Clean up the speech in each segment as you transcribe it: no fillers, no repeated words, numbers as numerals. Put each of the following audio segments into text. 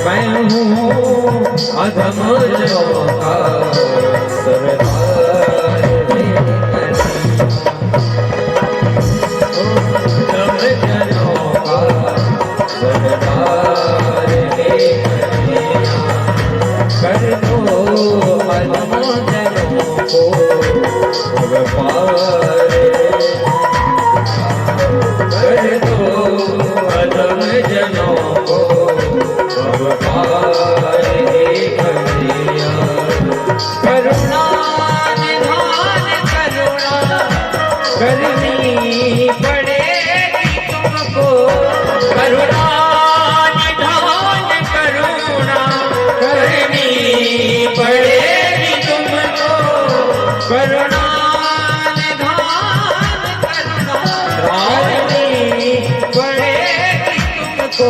मैं हूँ अधम जनों का सरदार रे अधम जनों का सरदार रे कर दो अधम जनों को पार कर दो अधम जनों को करुणा निधान करुणा करनी पड़ेगी तुमको करुणा निधान करुणा करनी पड़ेगी तुमको करुणा निधान करुणा करनी पड़ेगी तुमको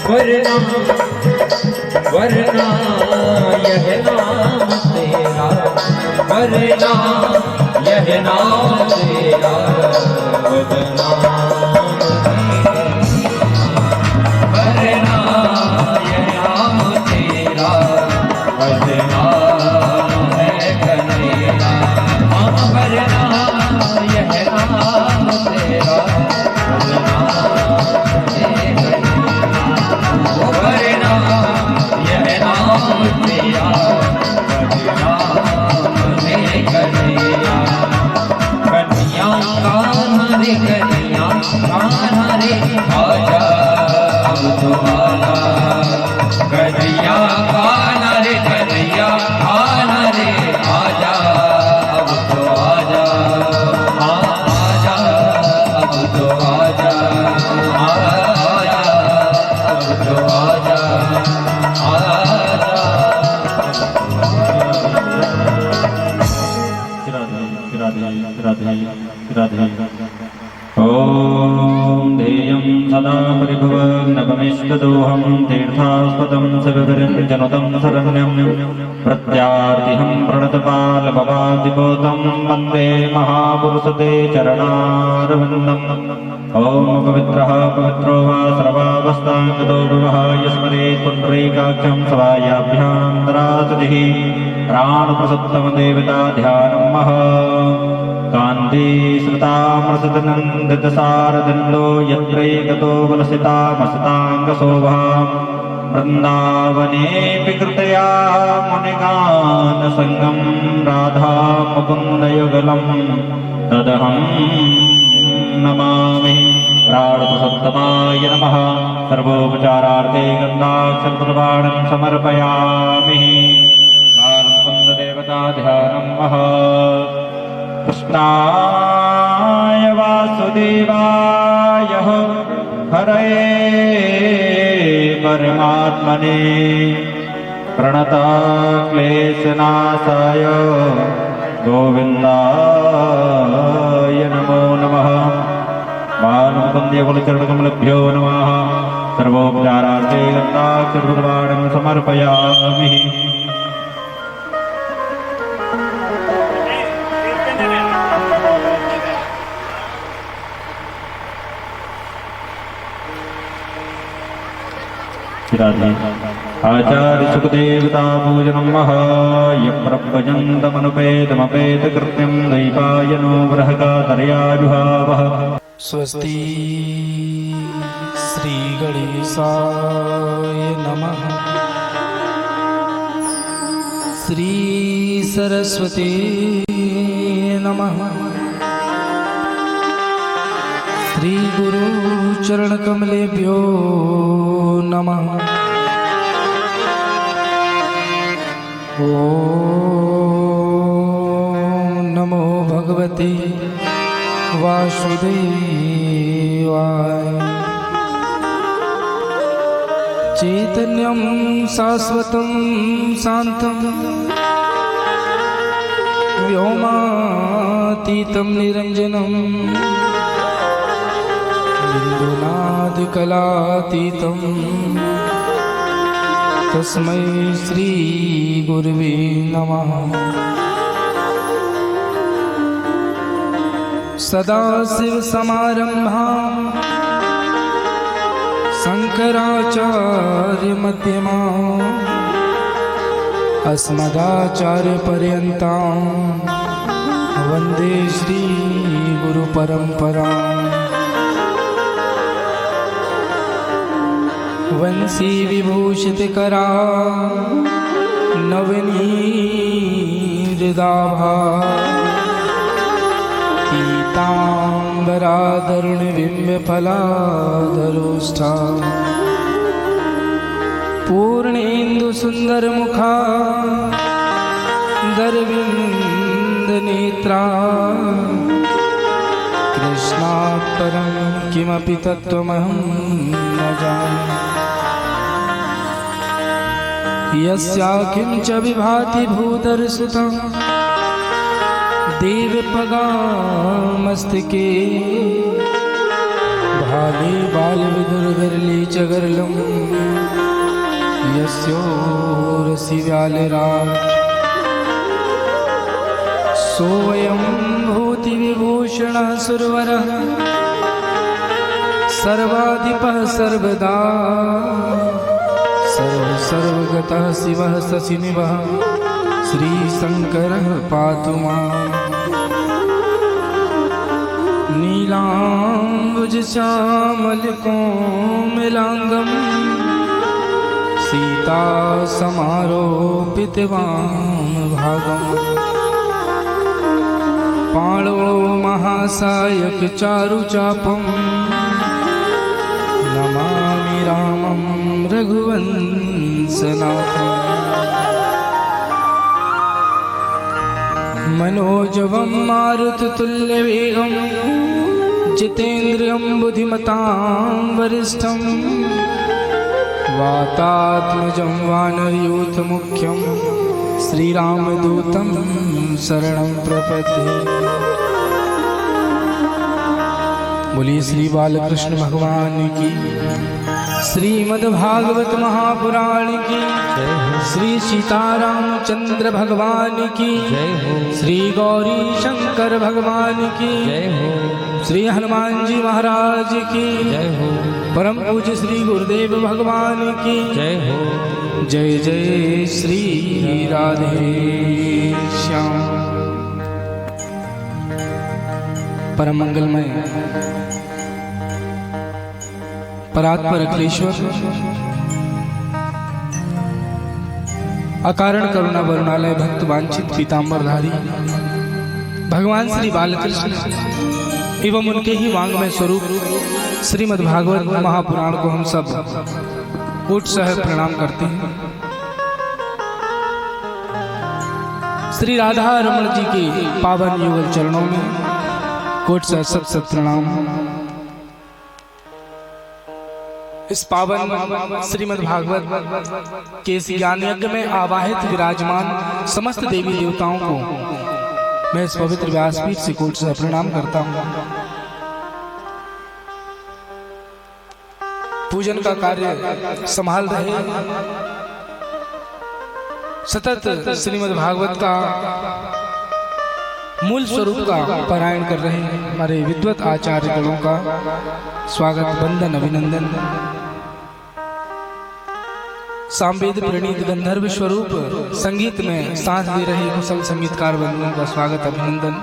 वरना वरना यह नाम तेरा वरना यह नाम तेरा बदनाम वरना यह नाम तेरा बदनाम है कन्हैया वरना यह नाम तेरा बदनाम है वरना यह नाम तेरा बदनाम है कन्हैया कन्हैया कान्हा रे कन्हैया कान्हा रे आजा अब तो आजा कन्हैया कान्हा रे कन्हैया कान्हा रे आजा अब तो आजा आजा अब तो आजा आजा अब तो आजा आजा ओम ध्येयं सदा परिभवग्नवमिष्टदोहं तीर्थास्पदं शिवविरञ्जनुतं शरण्यं प्रत्यार्तिहं प्रणतपालभवादिपोतं वन्दे महापुरुषते चरणारविन्दम् ओम पवित्रः पवित्रो वा सर्वावस्थाङ्गतो भवः यस्मरेत् पुण्डरीकाक्षं सवायाभ्यान्तरासतिः प्राणप्रसुप्तमदेवता ध्यानं मह कान्ते श्रुतामृषतनन्दितसारदण्डो यत्रैकतो वलसितामसताङ्गशोभा वृन्दावनेऽपि कृतया मुनिगानसङ्गं राधा मुकुन्दयुगलं तदहं नमामि प्राणप्रसुप्तमाय नमः सर्वोपचारार्थे गन्धाक्षरप्रवाणं समर्पयामि बालमुकुन्ददेवता ध्यानं मह कृष्णाय वासुदेवाय हरये परमात्मने प्रणतक्लेशनाशाय गोविन्दाय नमो नमः बालमुकुन्दकुलचरणकमलभ्यो नमः सर्वोपचारार्थे गन्धाक्षरप्रवाणं समर्पयामि आचार्य सुखदेवता पूजनं मह यप्रभजन्तमनुपेतमपेतकृत्यं दैपायनो बृहदातर्याजुहावः स्वस्ति श्री गणेशाय नमः श्री सरस्वती नमः श्री गुरु चरण कमलेभ्यो नमः ओम नमो भगवते वासुदेवाय चैतन्यं शाश्वतं शान्तं व्योमातीतं निरञ्जनं बिन्दुनादिकलातीतं तस्मै श्री गुरुवे नमः। सदाशिवसमारम्भां शंकराचार्य मध्यमाम् अस्मदाचार्य पर्यन्तां वन्दे श्री गुरु परम्पराम्। वंशी विभूषित करा नवनीरदाभा पीताम्बराधरुण बिम्बफलाधरोष्ठा पूर्णेन्दु सुंदर मुखा दरविंद नेत्रा कृष्णात् परं किमपि तत्त्वमहं न जाने यस्या किंच विभाति भूतरसुतं देवपगामस्तके भाले बालविदुर्गरले च गरलं यस्योरसि व्यालराज सोऽयं भूतिविभूषणः सुरवरः सर्वाधिपः सर्वदा सर्वगतः शिवः शशिनिभः श्रीशङ्करः पातु माम्। नीलाम्बुजश्यामलकोमलाङ्गं सीतासमारोपितवामभागम् पाणो महासायकचारुचापं नमामि रामं रघुवंशनाथम्। मनोजवं मारुततुल्यवेगं जितेन्द्रियं बुद्धिमतां वरिष्ठं वातात्मजं वानरयूथमुख्यं श्रीरामदूतं शरणं प्रपद्ये। बोलिए श्री बालकृष्ण भगवान की, श्रीमद्भागवत महापुराण की, श्री सीतारामचंद्र भगवान की, श्री गौरी शंकर भगवान की, श्री हनुमान जी महाराज की, परम पूज्य श्री गुरुदेव भगवान की जय जय श्री राधे श्याम। परम मंगलमय परात्पर अखिलेश्वर अकारण करुणा वरुणालय भक्त वांछित पीताम्बरधारी भगवान श्री बालकृष्ण एवं उनके ही वांग्मय स्वरूप श्रीमद् भागवत महापुराण को हम सब कोट सह प्रणाम करते हैं। श्री राधा रमण जी के पावन युगल चरणों में कोट सह सत सत प्रणाम। इस पावन श्रीमद् भागवत के इस ज्ञान यज्ञ में आवाहित विराजमान समस्त देवी देवताओं को मैं इस पवित्र व्यासपीठ से कोट से प्रणाम करता हूँ। पूजन का कार्य संभाल रहे सतत श्रीमद् भागवत का मूल स्वरूप का पारायण कर रहे हैं हमारे विद्वत आचार्य गणों का स्वागत वंदन अभिनंदन। सामवेद प्रणीत गंधर्व स्वरूप संगीत में साथ दे रहे कुशल संगीतकार बंधुओं का स्वागत अभिनंदन।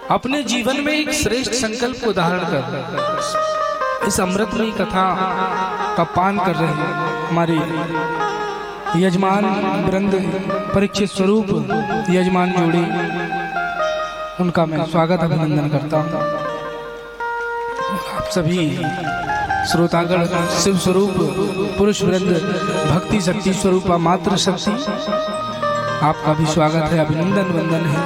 अपने जीवन में एक श्रेष्ठ संकल्प को धारण कर इस अमृतमयी कथा का पान कर रहे हमारे यजमान वृंद परीक्षित स्वरूप यजमान जोड़ी उनका मैं स्वागत अभिनंदन करता हूँ। आप सभी श्रोतागण शिव स्वरूप पुरुष वृंद भक्ति शक्ति स्वरूप मात्र शक्ति आपका भी स्वागत है अभिनंदन वंदन है।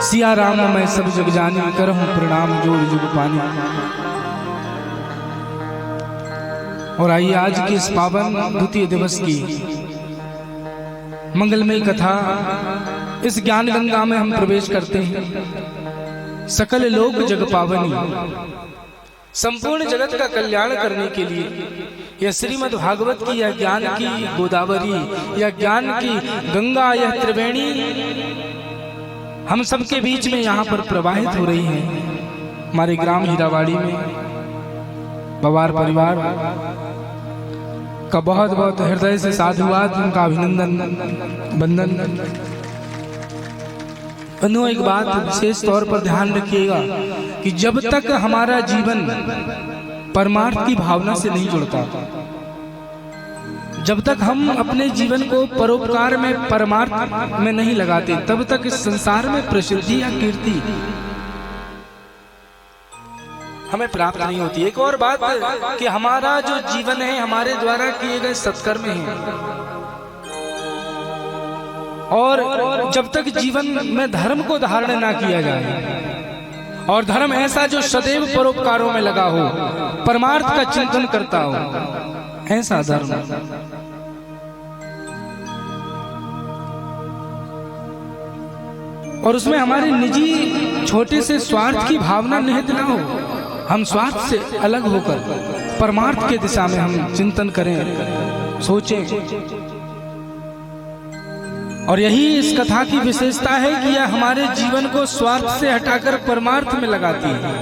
सिया राम मैं सब जग जानी करहूं प्रणाम जोर जुग पानी। और आइए आज के इस पावन द्वितीय दिवस की मंगलमयी कथा इस ज्ञान गंगा में हम प्रवेश करते हैं। सकल लोक जग पावनी संपूर्ण जगत का कल्याण करने के लिए यह श्रीमद् भागवत की यह ज्ञान की गोदावरी यह ज्ञान की गंगा यह त्रिवेणी हम सबके बीच में यहाँ पर प्रवाहित हो रही है। हमारे ग्राम हीरावाड़ी में बवार परिवार का बहुत बहुत हृदय से साधुवाद, उनका अभिनंदन बंदन। बंधुओं, एक बात विशेष तौर पर ध्यान रखिएगा कि जब तक हमारा जीवन परमार्थ की भावना से नहीं जुड़ता, जब तक हम अपने जीवन को परोपकार में परमार्थ में नहीं लगाते, तब तक इस संसार में प्रसिद्धि या कीर्ति हमें प्राप्त नहीं होती। एक और बात कि हमारा जो जीवन है हमारे द्वारा किए गए सत्कर्म है, और जब तक जीवन में धर्म को धारण ना किया जाए, और धर्म ऐसा जो सदैव परोपकारों में लगा हो, परमार्थ का चिंतन करता हो, ऐसा धर्म, और उसमें हमारे निजी छोटे से स्वार्थ की भावना निहित ना हो। हम स्वार्थ से अलग होकर परमार्थ के दिशा में हम चिंतन करें, सोचें। और यही इस कथा की विशेषता है कि यह हमारे जीवन को स्वार्थ से हटाकर परमार्थ में लगाती है।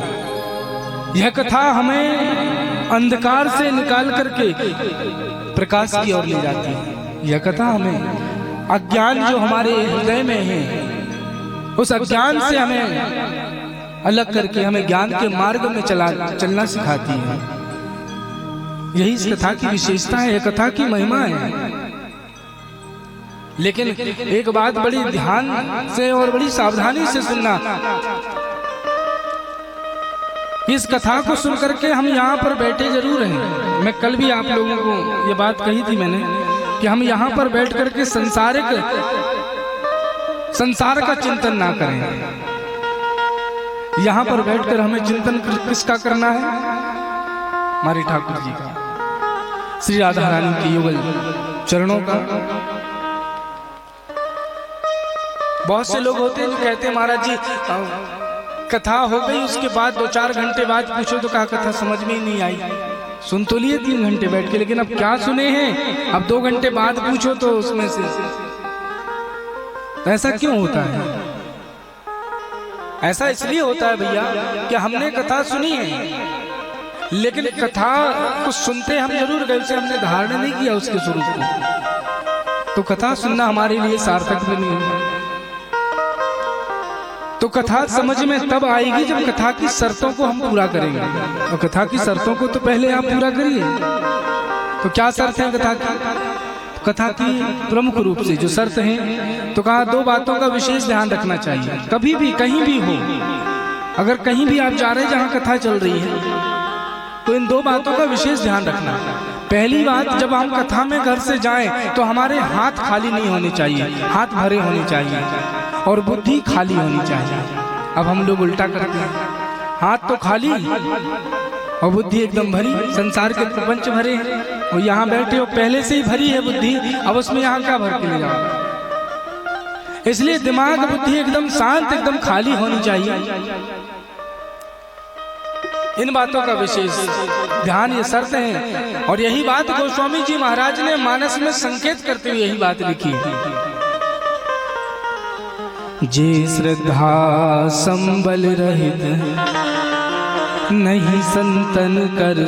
यह कथा हमें अंधकार से निकाल करके प्रकाश की ओर ले जाती है। यह कथा हमें अज्ञान जो हमारे हृदय में है, उस अज्ञान से हमें अलग करके हमें ज्ञान के मार्ग में चलना सिखाती है। यही इस कथा की विशेषता है, यह कथा की महिमा है। लेकिन एक बात बड़ी ध्यान से और बड़ी सावधानी से सुनना, इस कथा को सुन करके हम यहाँ पर बैठे जरूर हैं। मैं कल भी आप लोगों को ये बात कही थी मैंने कि हम यहाँ पर बैठ करके संसार का चिंतन ना करें। यहाँ पर बैठकर हमें चिंतन किसका करना है? हमारे ठाकुर जी का, श्री राधा रानी के युगल चरणों का। बहुत से लोग होते हैं जो कहते हैं महाराज जी कथा हो गई, उसके बाद 2-4 घंटे बाद पूछो तो कहा कथा समझ में ही नहीं आई। सुन तो लिए 3 घंटे बैठ के, लेकिन अब क्या सुने हैं? अब 2 घंटे बाद पूछो तो उसमें से। तो ऐसा क्यों होता है? ऐसा इसलिए होता है भैया कि हमने कथा सुनी है, लेकिन कथा को सुनते हम जरूर गए, उसे हमने धारण नहीं किया उसके स्वरूप को। तो कथा सुनना हमारे लिए सार्थक भी नहीं है। तो कथा समझ में तब आएगी जब कथा की शर्तों को हम पूरा करेंगे। तो कथा की शर्तों को तो पहले आप पूरा करिए। तो क्या शर्त है कथा की? कथा की प्रमुख रूप से जो शर्त है, तो कहा 2 बातों का विशेष ध्यान रखना चाहिए। कभी भी कहीं भी हो, अगर कहीं भी आप जा रहे हैं जहाँ कथा चल रही है, तो इन 2 बातों का विशेष ध्यान रखना। पहली बात, जब हम कथा में घर से जाएं तो हमारे हाथ खाली नहीं होने चाहिए, हाथ भरे होने चाहिए और बुद्धि खाली होनी चाहिए। अब हम लोग उल्टा करते हैं, हाथ तो खाली और बुद्धि एकदम भरी। संसार के प्रपंच भरे हैं और यहाँ बैठे हो पहले से ही भरी है बुद्धि, अब उसमें यहाँ क्या भर के ले जाओ? इसलिए दिमाग बुद्धि एकदम शांत, एकदम खाली होनी चाहिए। इन बातों का विशेष ध्यान, ये शर्त है। और यही बात गोस्वामी जी महाराज ने मानस में संकेत करते हुए यही बात लिखी है। जे श्रद्धा संबल रहित नहीं संतन कर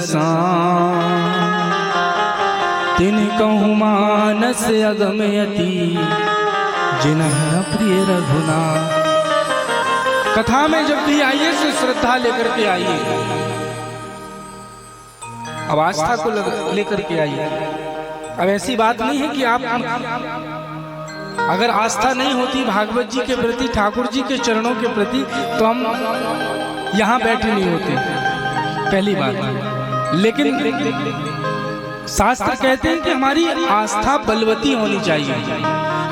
तिन कहूँ मानस अगमयति जिन्ह प्रिय रघुना। कथा में जब भी आइए तो श्रद्धा लेकर के आइए, अब आस्था को लेकर के आइए। अब ऐसी बात नहीं है कि आप अगर आस्था नहीं होती भागवत जी के प्रति, ठाकुर जी के चरणों के प्रति, तो हम यहाँ बैठे नहीं होते, पहली बात। लेकिन शास्त्र कहते हैं कि हमारी आस्था बलवती होनी चाहिए,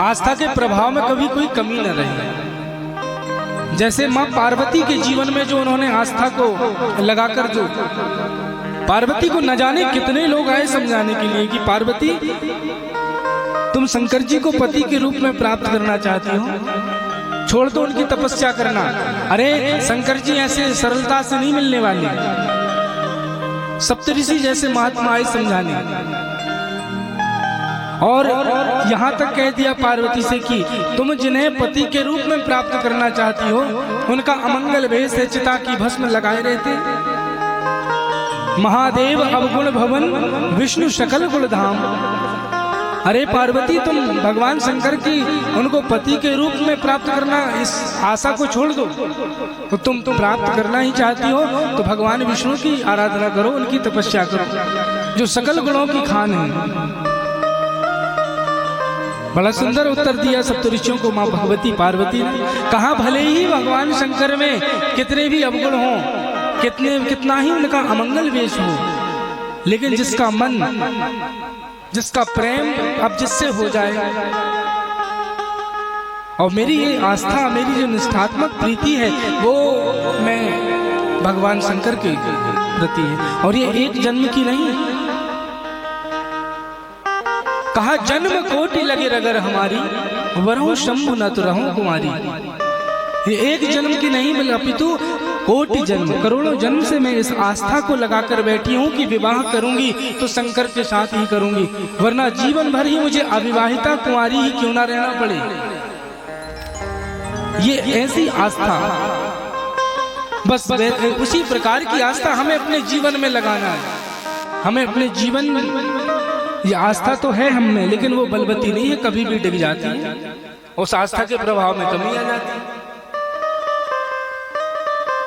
आस्था के प्रभाव में कभी कोई कमी न रहे। जैसे माँ पार्वती के जीवन में जो उन्होंने आस्था को लगाकर, जो पार्वती को न जाने कितने लोग आए समझाने के लिए कि पार्वती तुम शंकर जी को पति के रूप में प्राप्त करना चाहती हो, छोड़ दो उनकी तपस्या करना। अरे शंकर जी ऐसे सरलता से नहीं मिलने वाले, सप्तऋषि जैसे महात्मा आए समझाने। और यहाँ तक कह दिया पार्वती से कि तुम जिन्हें पति के रूप में प्राप्त करना चाहती हो उनका अमंगल भेष है चिता की भस्म लगाए रहते। महादेव अवगुण भवन विष्णु सकल गुणधाम। अरे पार्वती तुम भगवान शंकर की उनको पति के रूप में प्राप्त करना इस आशा को छोड़ दो। तो तुम प्राप्त करना ही चाहती हो तो भगवान विष्णु की आराधना करो, उनकी तपस्या करो जो सकल गुणों की खान है। बड़ा सुंदर उत्तर दिया सप्तऋषियों को माँ भगवती पार्वती ने। कहा भले ही भगवान शंकर में कितने भी अवगुण हो, कितना ही उनका अमंगल वेश हो, लेकिन जिसका मन, जिसका प्रेम अब जिससे हो जाए, और मेरी ये आस्था, मेरी जो निष्ठात्मक प्रीति है वो मैं भगवान शंकर के प्रति है, और ये एक जन्म की नहीं। कहा जन्म कोटि लगे रगर हमारी, वरहु शंभु न तो रहूं कुमारी। ये एक जन्म की नहीं बल्कि अपितु कोटि जन्म, करोड़ों जन्म से मैं इस आस्था को लगाकर बैठी हूँ कि विवाह करूंगी तो शंकर के साथ ही करूंगी, वरना जीवन भर ही मुझे अविवाहिता कुमारी ही क्यों ना रहना पड़े। ये ऐसी आस्था, बस उसी प्रकार की आस्था हमें अपने जीवन में लगाना है। हमें अपने जीवन में ये आस्था तो है हम में, लेकिन वो बलवती नहीं है, कभी भी डिग जाती है। उस आस्था के प्रभाव में कमी आ जाती है।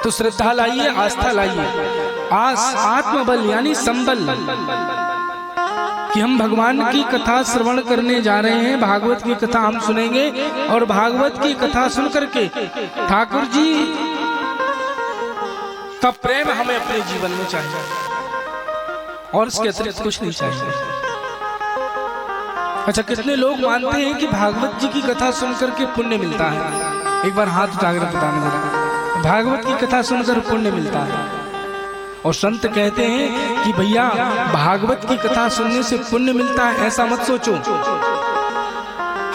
तो श्रद्धा लाइए, आस्था लाइए, आत्मबल यानी संबल, कि हम भगवान की कथा श्रवण करने जा रहे हैं, भागवत की कथा हम सुनेंगे, और भागवत की कथा सुन करके ठाकुर जी का प्रेम हमें अपने जीवन में चाहिए, और इसके अतिरिक्त कुछ नहीं चाहिए। अच्छा, कितने लोग मानते हैं कि भागवत जी की कथा सुनकर के पुण्य मिलता है? एक बार हाथ उठाकर बताने जरा। भागवत की कथा सुनकर पुण्य मिलता है, और संत कहते हैं कि भैया भागवत की कथा सुनने से पुण्य मिलता है ऐसा मत सोचो।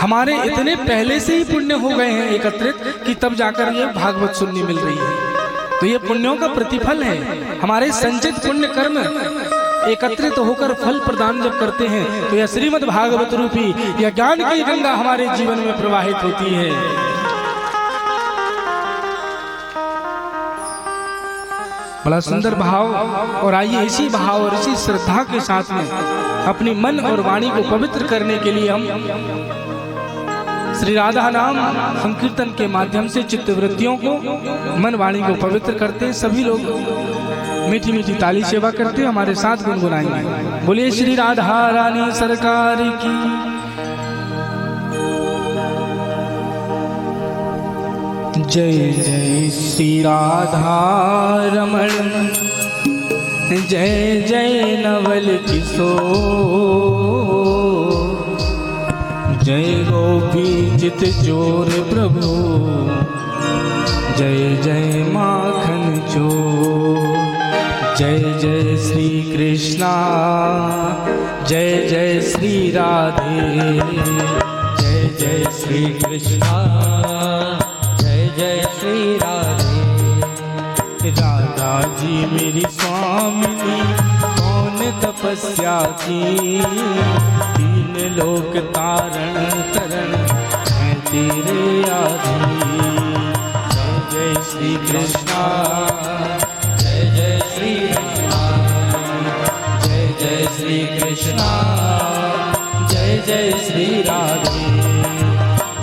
हमारे इतने पहले से ही पुण्य हो गए हैं एकत्रित कि तब जाकर ये भागवत सुननी मिल रही है। तो ये पुण्यों का प्रतिफल है। हमारे संचित पुण्य कर्म एकत्रित होकर फल प्रदान जब करते हैं तो यह श्रीमद् भागवत रूपी यह ज्ञान की गंगा हमारे जीवन में प्रवाहित होती है। बड़ा सुंदर भाव, और आइए इसी भाव और इसी श्रद्धा के साथ में अपनी मन और वाणी को पवित्र करने के लिए हम श्री राधा नाम संकीर्तन के माध्यम से चित्तवृत्तियों को, मन वाणी को पवित्र करते हैं। सभी लोग मीठी मीठी ताली सेवा करते हैं, हमारे साथ गुनगुनाएंगे। बोलिए श्री राधा रानी सरकार की। जय जय श्री राधा रमण, जय जय नवल किशोर, जय गोपी चित चोर प्रभु, जय जय माखन चोर। जय जय श्री कृष्णा, जय जय श्री राधे, जय जय श्री कृष्णा, जय जय श्री राधे। राधा जी मेरी स्वामिनी, कौन तपस्या की, तीन लोक तारण तरण है तेरे आधीन। जय जय श्री कृष्णा, जय जय श्री कृष्णा, जय जय श्री कृष्णा, जय जय श्री राधे।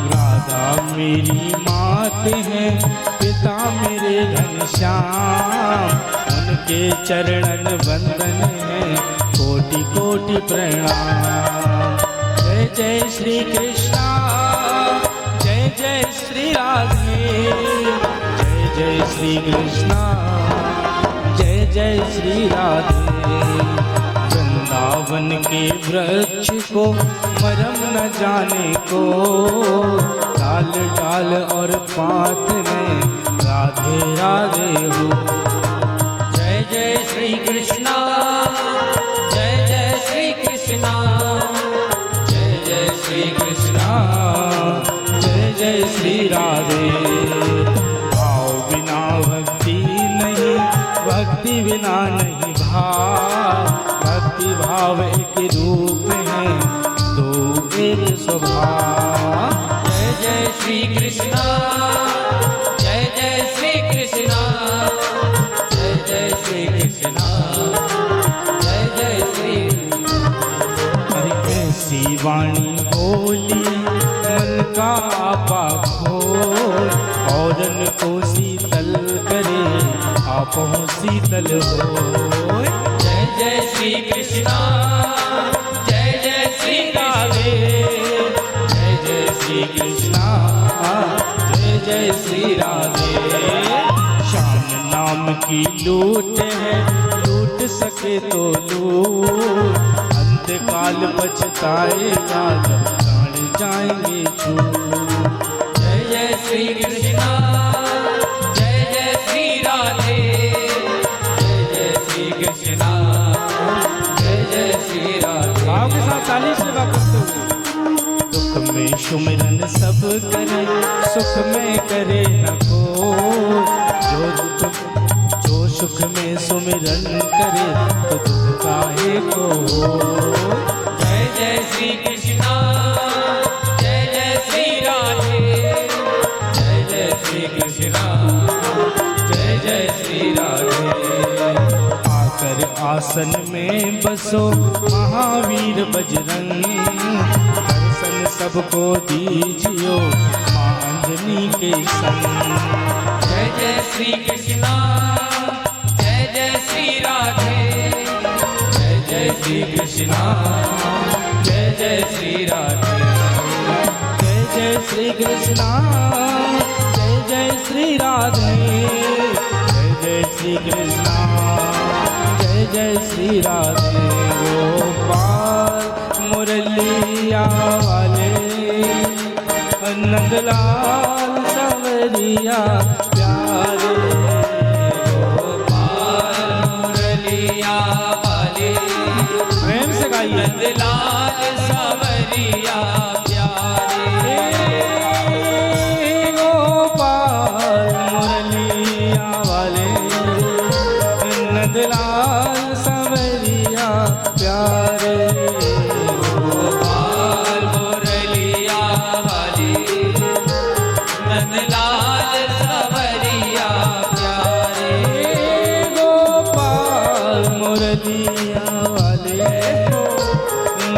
राधा मेरी मात है, पिता मेरे घनश्याम, उनके चरणन वंदन है, कोटि कोटि प्रणाम। जय जय श्री कृष्णा, जय जय श्री राधे, जय जय श्री कृष्णा, जय जय श्री राधे। वृंदावन के वृक्ष को मरम न जाने को, डाल डाल और पात में राधे राधे हो। जय जय श्री कृष्णा, जय जय श्री कृष्णा, जय जय श्री कृष्णा, जय जय श्री राधे। भाव बिना भक्ति नहीं, भक्ति बिना नहीं भाव, भक्ति भाव एक रूप है, दो एक स्वभाव। जय जय श्री कृष्णा, जय जय श्री कृष्णा, जय जय श्री कृष्णा, जय जय श्री। अरे ऐसी वाणी बोली मन का आपा खोल, औरन को शीतल करे आपो शीतल हो। जय जय श्री कृष्णा, जय जय श्री राधे, जय जय श्री कृष्णा, जय जय श्री राधे। श्याम नाम की लूट है, लूट सके तो लूट, अंतकाल पछताएगा जब प्राण जाएंगे छूट। जय जय श्री कृष्णा, जय जय श्री राधे, जय जय श्री कृष्णा, जय जय श्री राधे। भाव के साथ ताली से बात करते हुए। दुख में सुमिरन सब करे, सुख में करे न कोई, जो सुख में सुमिरन करे तो दुख काहे को। जय जय श्री कृष्णा, जय जय श्री राधे, जय जय श्री कृष्णा, जय जय श्री राधे। आकर आसन में बसो महावीर बजरंग, दर्शन सबको दीजियो मां अंजनी के संग। जय जय श्री कृष्णा, जय जय श्री राधे, जय जय श्री कृष्णा, जय जय श्री राधे। जय जय श्री कृष्णा, जय जय श्री राधे, जय जय श्री कृष्णा, जय जय श्री राधे। गोपाल मुरलिया वाले, नंदलाल सवरिया प्यारे, गोपाल मुरलिया वाले, प्रेम से गाइए। नंदलाल सवरिया प्यारे, गोपाल मुरलिया वाले, नंदलाल सवरिया प्यारे, गोपाल मुरलिया वाले, नंदलाल सवरिया प्यारे, गोपाल मुरलिया वाले,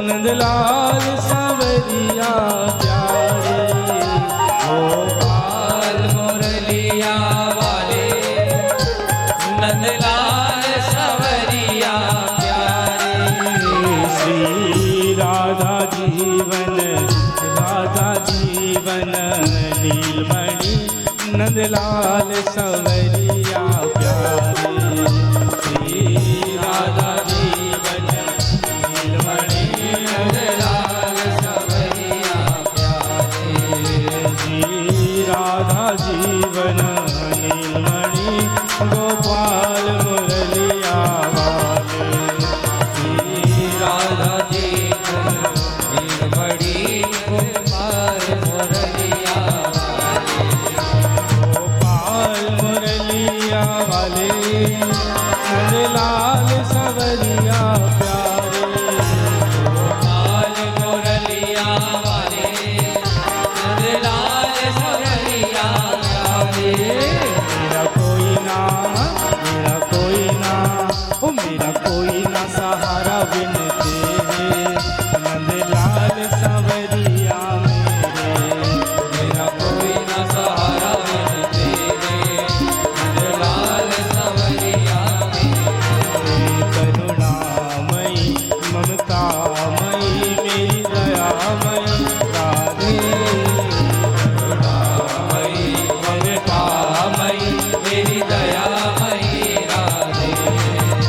नंदलाल सवरिया प्यारे, गोपाल मुरलिया वाले, नंदलाल सवरिया प्यारे। श्री राधा जीवन, राधा जीवन नीलमणि, नंदलाल सवरिया प्यारे। श्री राधा जीवन नीलमणि, नंदलाल सवरिया प्यारे, श्री राधा जीवन नीलमणि, गोपाल मुरलिया वाले। श्री राधा जीवन नीलमणि, गोपाल मुरलिया गोपाल मुरलिया वाले, नंदलाल सवरिया प्यारे। गोपाल मुरलिया वाले, नंदलाल सवरिया प्यारे। मेरा कोई ना, मेरा कोई ना, ओ मेरा कोई ना सहारा बिन तेरे, नंदलाल सवरिया मेरे। मेरा कोई न सहारा बिन तेरे, नंदलाल सवरिया मेरे। करुणामयी ममतामयी मेरी दयामयी राधे। करुणामयी ममतामयी मेरी दयामयी राधे।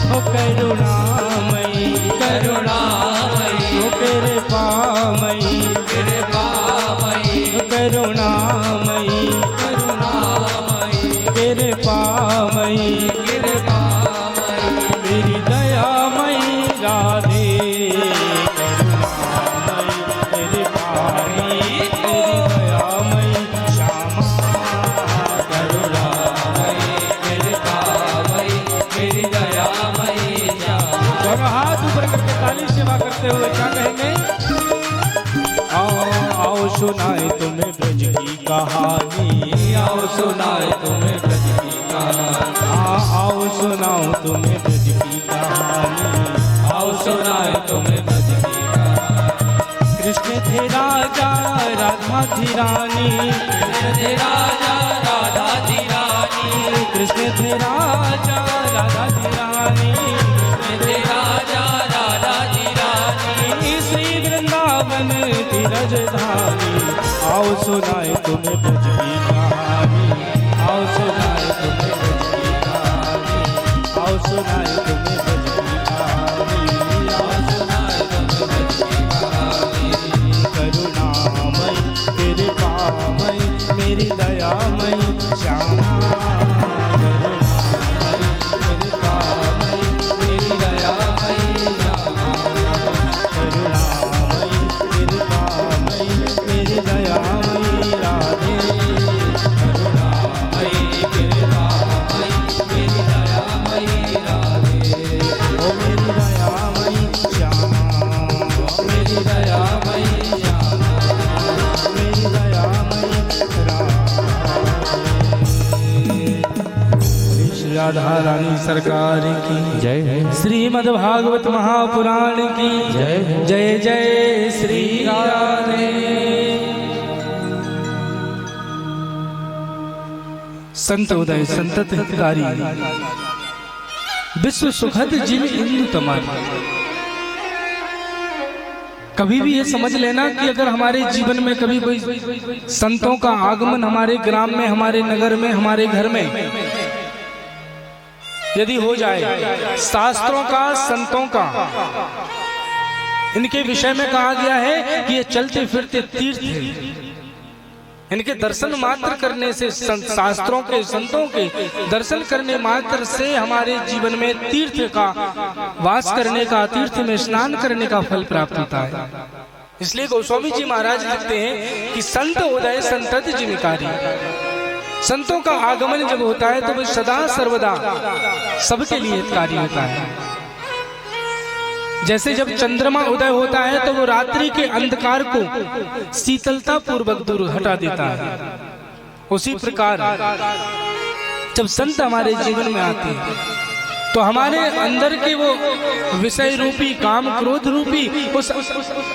ओ करुणामयी, करुणामयी ओ कृपामयी, कृपामयी करुणामयी, करुणामयी कृपामयी कृपामयी मेरी दयामयी राधे। करुणामयी कृपामयी मेरी दयामयी श्यामा। करुणामयी कृपामयी मेरी दयामयी श्यामा। दोनों हाथ ऊपर करके ताली सेवा करते हुए क्या कहेंगे? आओ सुनाए तुम्हें ब्रज की कहानी, आओ सुनाए तुम्हें ब्रज की कहानी, आओ सुनाओ तुम्हें ब्रज की कहानी, आओ सुनाए तुम्हें ब्रज की कहानी। कृष्ण थे राजा राधा थी रानी, कृष्ण थे राजा राधा थी रानी, कृष्ण थे राजा राधा थी रानी, कृष्ण थे राजा राधा थी रानी, श्री वृंदावन की राजधानी। आओ सुनाए तुम्हें ब्रज की कहानी, आओ सुनाए तुम्हें ब्रज की कहानी, आओ सुनाए तुम्हें ब्रज की कहानी, आओ सुनाए तुम्हें ब्रज की कहानी। करुणामय तेरे पामय मेरी दयामय श्यामा, तेरे पामय मेरी दया मई श्यामा, करुणामय तेरे पामय मेरी दयामय राधे, करुणामयी तेरे पामय मेरी दया मई राधे, ओ मेरी दयामय श्यामा, मेरी दया मई श्यामा, मेरी दयामय राधे। श्री राधा रानी सरकार की जय श्रीमद् भागवत महापुराण की जय जय जय श्री राधे। संत उदय संतत हितकारी, विश्व सुखद जिन इंदु तमारी। कभी भी ये समझ लेना कि अगर हमारे जीवन में कभी कोई संतों का आगमन हमारे ग्राम में, हमारे नगर में, हमारे घर में यदि हो जाए, शास्त्रों का, संतों का, इनके विषय में कहा गया है कि ये चलते फिरते तीर्थ हैं। इनके दर्शन मात्र करने से, शास्त्रों के, संतों के दर्शन करने मात्र से हमारे जीवन में तीर्थ का वास करने का, तीर्थ में स्नान करने का फल प्राप्त होता है। इसलिए गोस्वामी जी महाराज लिखते हैं कि संत उदय संतत जिनकारी। संतों का आगमन जब होता है तो वह सदा सर्वदा सबके लिए हितकारी होता है। जैसे जब चंद्रमा उदय होता है तो वो रात्रि के अंधकार को शीतलता पूर्वक दूर हटा देता है, उसी प्रकार जब संत हमारे जीवन में आते हैं तो हमारे अंदर के वो विषय रूपी, काम क्रोध रूपी, उस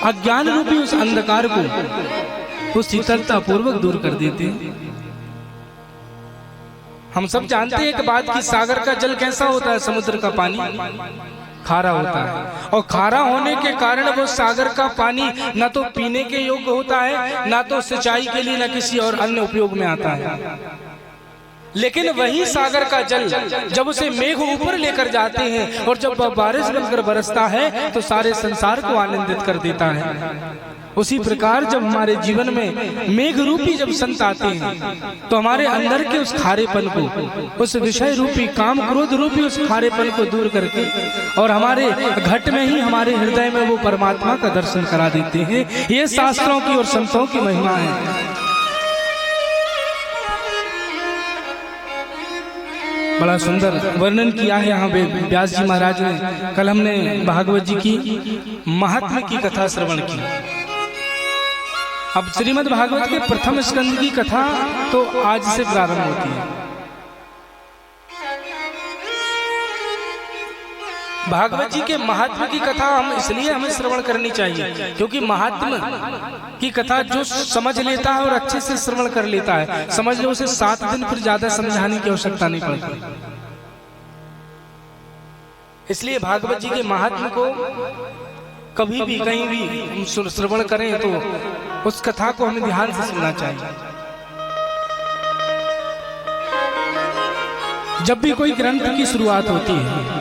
अज्ञान रूपी उस अंधकार को वो शीतलता पूर्वक दूर कर देते हैं। हम सब जानते हैं एक बात कि सागर का जल कैसा होता है, समुद्र का पानी खारा होता है, और खारा होने के कारण वो सागर का पानी न तो पीने के योग्य होता है, न तो सिंचाई के लिए, न किसी और अन्य उपयोग में आता है। लेकिन वही सागर का जल जब उसे मेघ ऊपर लेकर जाते हैं और जब बारिश बनकर बरसता है तो सारे संसार को आनंदित कर देता है। उसी प्रकार जब हमारे जीवन में मेघ रूपी जब संत आते हैं तो हमारे अंदर के उस खारेपन को, उस विषय रूपी, काम क्रोध रूपी उस खारेपन को दूर करके और हमारे घट में ही, हमारे हृदय में वो परमात्मा का दर्शन करा देते हैं। ये शास्त्रों की और संतों की महिमा है। बड़ा सुंदर वर्णन किया है यहाँ व्यास जी महाराज ने। कल हमने भागवत जी की महात्म्य की कथा श्रवण की। अब श्रीमद् भागवत के प्रथम स्कंद की कथा तो आज से प्रारंभ होती है। भागवत जी के महात्म्य की कथा हम इसलिए हमें श्रवण करनी चाहिए क्योंकि महात्म्य की कथा जो समझ लेता है और अच्छे से श्रवण कर लेता है, समझ लो उसे 7 दिन फिर ज्यादा समझाने की आवश्यकता नहीं पड़ती। इसलिए भागवत जी के महात्म्य को कभी भी कहीं भी श्रवण करें तो उस कथा को हमें ध्यान से सुनना चाहिए। जब भी कोई ग्रंथ की शुरुआत होती है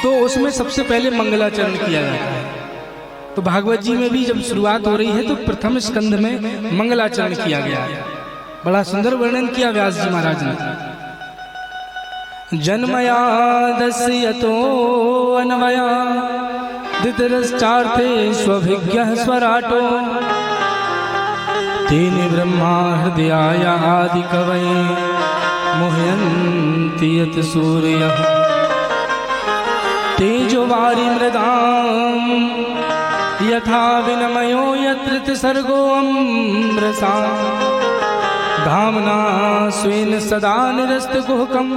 तो उसमें सबसे पहले मंगलाचरण किया जाता है। तो भागवत जी में भी जब शुरुआत हो रही है तो प्रथम स्कंद में मंगलाचरण किया गया है। बड़ा सुंदर वर्णन किया व्यास जी महाराज ने। जन्मयादस्यतो अन्वया दितरश्चार्थे स्वभिज्ञः स्वराटो तेने ब्रह्मा हृदयाय आदि कवये मुह्यन्ति यत् सूर्यः तेजो वारि मृदां यथा विनमयो यत्र सर्गो अमृसा धामना स्वेन सदा निरस्त गुहकम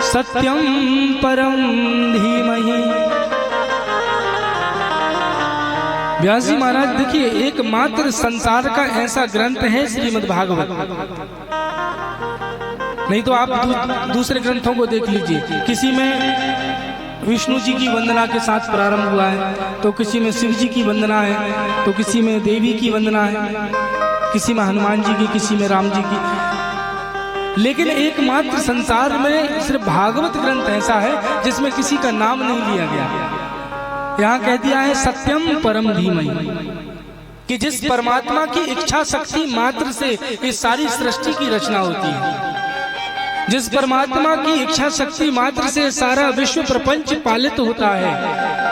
सत्यम परम धीमहि। व्यास जी महाराज देखिए, एकमात्र संसार का ऐसा ग्रंथ है श्रीमद् भागवत। नहीं तो आप दूसरे ग्रंथों को देख लीजिए, किसी में विष्णु जी की वंदना के साथ प्रारंभ हुआ है, तो किसी में शिव जी की वंदना है, तो किसी में देवी की वंदना है, किसी में हनुमान जी की, किसी में राम जी की। लेकिन एकमात्र संसार में सिर्फ भागवत ग्रंथ ऐसा है जिसमें किसी का नाम नहीं लिया गया। यहाँ कह दिया है सत्यम परम धीमहि, कि जिस परमात्मा की इच्छा शक्ति मात्र से इस सारी सृष्टि की रचना होती है, जिस परमात्मा की इच्छा शक्ति मात्र से सारा विश्व प्रपंच पालित होता है,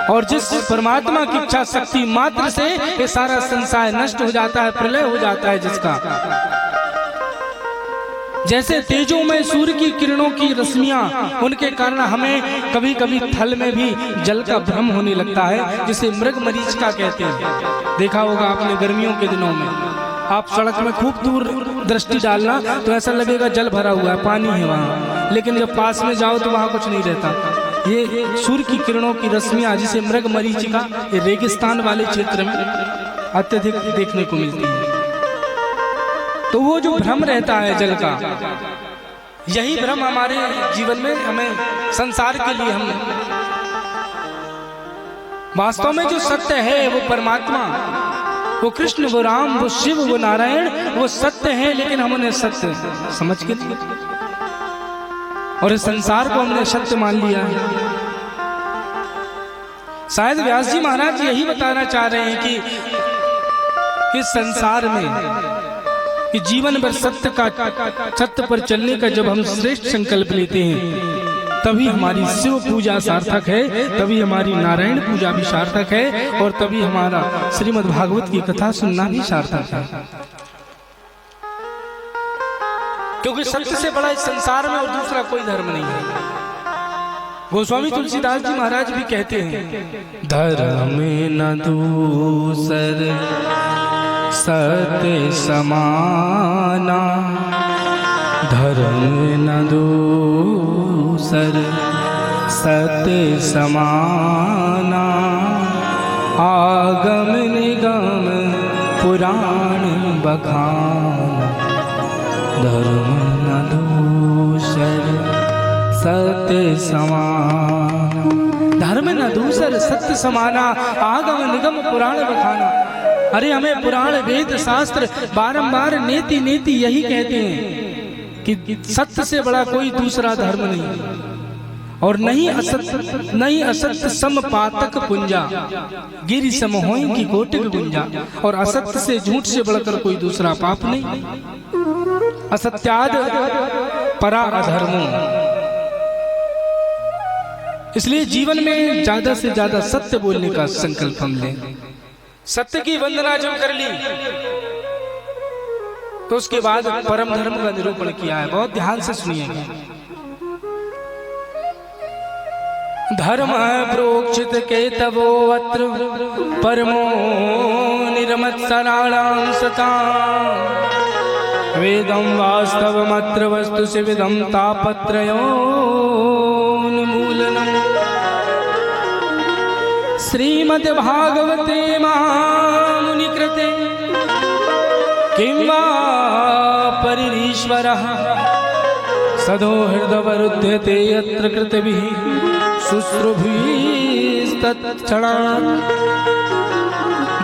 और जिस परमात्मा की इच्छा शक्ति मात्र से ये सारा संसार नष्ट हो जाता है, प्रलय हो जाता है, जिसका जैसे तेजों में सूर्य की किरणों की रश्मियां, उनके कारण हमें कभी कभी थल में भी जल का भ्रम होने लगता है, जिसे मृग मरीचिका कहते हैं। देखा होगा आपने गर्मियों के दिनों में, आप सड़क में खूब दूर दृष्टि डालना तो ऐसा लगेगा जल भरा हुआ है, पानी है वहाँ, लेकिन जब पास में जाओ तो वहाँ कुछ नहीं रहता। ये सूर्य की किरणों की रश्मियां, जिसे मृग मरीचिका, ये रेगिस्तान वाले क्षेत्र में अत्यधिक देखने को मिलती है। तो वो जो भ्रम रहता है जल का, यही भ्रम हमारे जीवन में हमें संसार के लिए हम वास्तव में जो सत्य है वो परमात्मा, वो कृष्ण, वो राम, वो शिव, वो नारायण, वो सत्य है, लेकिन हम उन्हें सत्य समझ के लिए और इस संसार को हमने सत्य मान लिया है। शायद व्यास जी महाराज यही बताना चाह रहे हैं कि इस संसार में कि जीवन भर सत्य पर चलने का जब हम श्रेष्ठ संकल्प लेते हैं, तभी हमारी शिव पूजा सार्थक है, तभी हमारी नारायण पूजा भी सार्थक है, और तभी हमारा श्रीमद् भागवत की कथा सुनना भी सार्थक है। क्योंकि सत्य से बड़ा इस संसार में और दूसरा कोई धर्म नहीं है। गोस्वामी तुलसीदास जी महाराज भी कहते हैं, धर्म न दूसर सत्य समाना, धर्म न दूसर सत्य समाना, आगम निगम पुराण बखान, धर्म न दूसर सत्य समाना, धर्म न दूसर सत्य समाना, आगम निगम पुराण बखाना। अरे हमें पुराण वेद शास्त्र बारंबार नेति नेति यही कहते हैं कि सत्य से बड़ा कोई दूसरा धर्म नहीं, और नहीं असत्य सम पातक पुंजा, गिरि सम होय की कोटिक गुंजा, और असत्य से झूठ से बढ़कर कोई दूसरा पाप नहीं। असत्याद परा अधर्मो। इसलिए जीवन में ज्यादा से ज्यादा सत्य बोलने का संकल्प हम लें। सत्य की वंदना जब कर ली तो उसके बाद परम धर्म का निरूपण किया है। बहुत ध्यान से सुनिएगा। धर्म प्रोक्षित केतवो अत्र परमो निरमत्सराणां सता, वेदं वास्तवमत्र वस्तु शिविदं तापत्रयोन्मूलनम्। श्रीमद्भागवते महामुनिकृते किं वा परिरीश्वरः सदोहृदवरुध्यते यत्र कृतभिः शुश्रूभिस्तत्क्षणात्।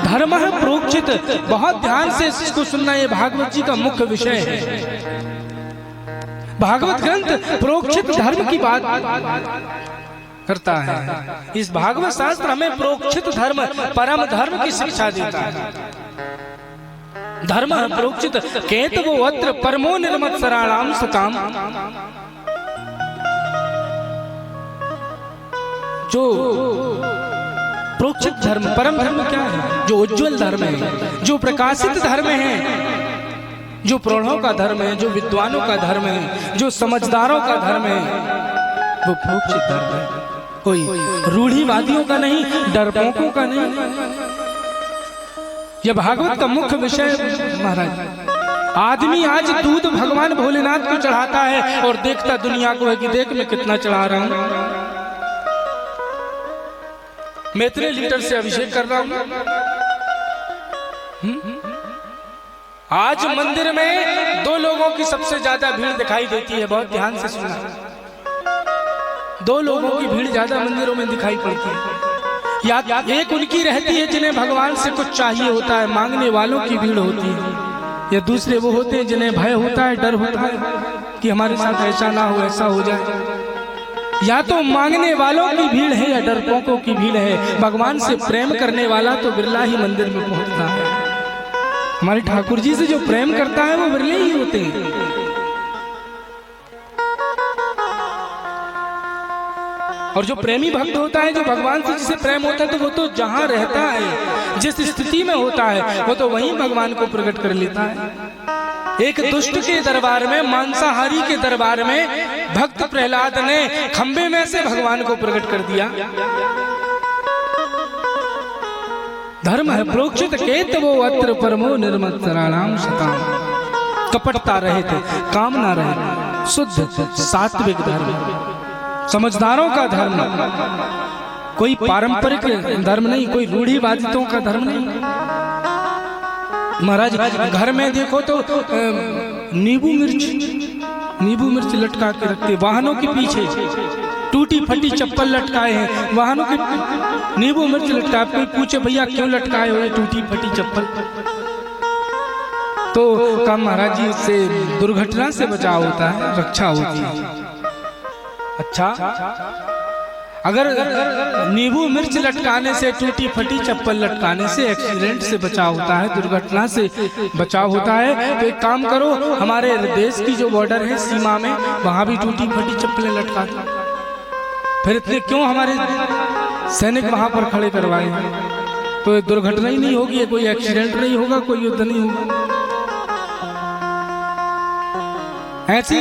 धर्म प्रोक्षित, बहुत ध्यान से इसको सुनना, ये भागवत जी का मुख्य विषय है। भागवत ग्रंथ प्रोक्षित धर्म की बात करता है। इस भागवत शास्त्र हमें प्रोक्षित धर्म, परम धर्म की शिक्षा देता है। धर्म प्रोक्षित केतवो अत्र परमो निर्मत्सराणां सताम। जो प्रोक्षित धर्म, परम धर्म क्या है? जो उज्जवल धर्म है, जो प्रकाशित धर्म है, जो प्रौढ़ों का धर्म है, जो विद्वानों का धर्म है, जो समझदारों का धर्म है, वो प्रोक्षित धर्म है। कोई रूढ़िवादियों का नहीं, डरपोकों का नहीं, यह भागवत का मुख्य विषय महाराज। आदमी आज दूध भगवान भोलेनाथ को चढ़ाता है और देखता दुनिया को है कि देख मैं कितना चढ़ा रहा हूं, मैं इतने लीटर से अभिषेक कर रहा हूं। आज मंदिर में 2 लोगों की सबसे ज्यादा भीड़ दिखाई देती है, बहुत ध्यान से सुनना। 2 लोगों की भीड़ ज्यादा मंदिरों में दिखाई पड़ती है। या एक उनकी रहती है जिन्हें भगवान से कुछ चाहिए होता है, मांगने वालों की भीड़ होती है, या दूसरे वो होते हैं जिन्हें भय होता है, डर होता है कि हमारे साथ ऐसा ना हो, ऐसा हो जाए। या तो मांगने वालों की भीड़ है या डरपोकों की भीड़ है। भगवान से प्रेम करने वाला तो बिरला ही मंदिर में पहुंचता है। हमारे ठाकुर जी से जो प्रेम करता है वो बिरले ही होते हैं। और जो प्रेमी भक्त होता है, जो भगवान से जिसे प्रेम होता है, तो वो तो जहां रहता है, जिस स्थिति में होता है, वो तो वहीं भगवान को प्रकट कर लेता है। एक दुष्ट के दरबार में, मांसाहारी के दरबार में भक्त प्रहलाद ने खंबे में से भगवान को प्रकट कर दिया। धर्म है प्रोक्षित केत वो अत्र परमो निर्मत्सराणाम शताम। कपटता रहे थे, काम ना रहे, शुद्ध सात्विक धर्म, समझदारों का धर्म, कोई पारंपरिक धर्म नहीं, कोई रूढ़िवादितों का धर्म नहीं। महाराज घर में देखो तो नींबू मिर्च लटका के रखते, वाहनों के पीछे टूटी फटी चप्पल लटकाए हैं, वाहनों के नींबू मिर्च लटका। कोई पूछे भैया क्यों लटकाए हुए टूटी फटी चप्पल, तो कहा महाराज जी से दुर्घटना से बचाव होता है, रक्षा होती है। अच्छा, अगर नींबू मिर्च लटकाने से, टूटी फटी चप्पल लटकाने से एक्सीडेंट से बचाव होता है, दुर्घटना से बचाव होता है, तो एक काम करो, हमारे देश की जो बॉर्डर है, सीमा में, वहां भी टूटी फटी चप्पलें लटका दो। फिर इतने क्यों हमारे सैनिक वहां पर खड़े करवाए, तो दुर्घटना ही नहीं होगी, कोई एक्सीडेंट नहीं होगा, कोई युद्ध नहीं होगा। ऐसी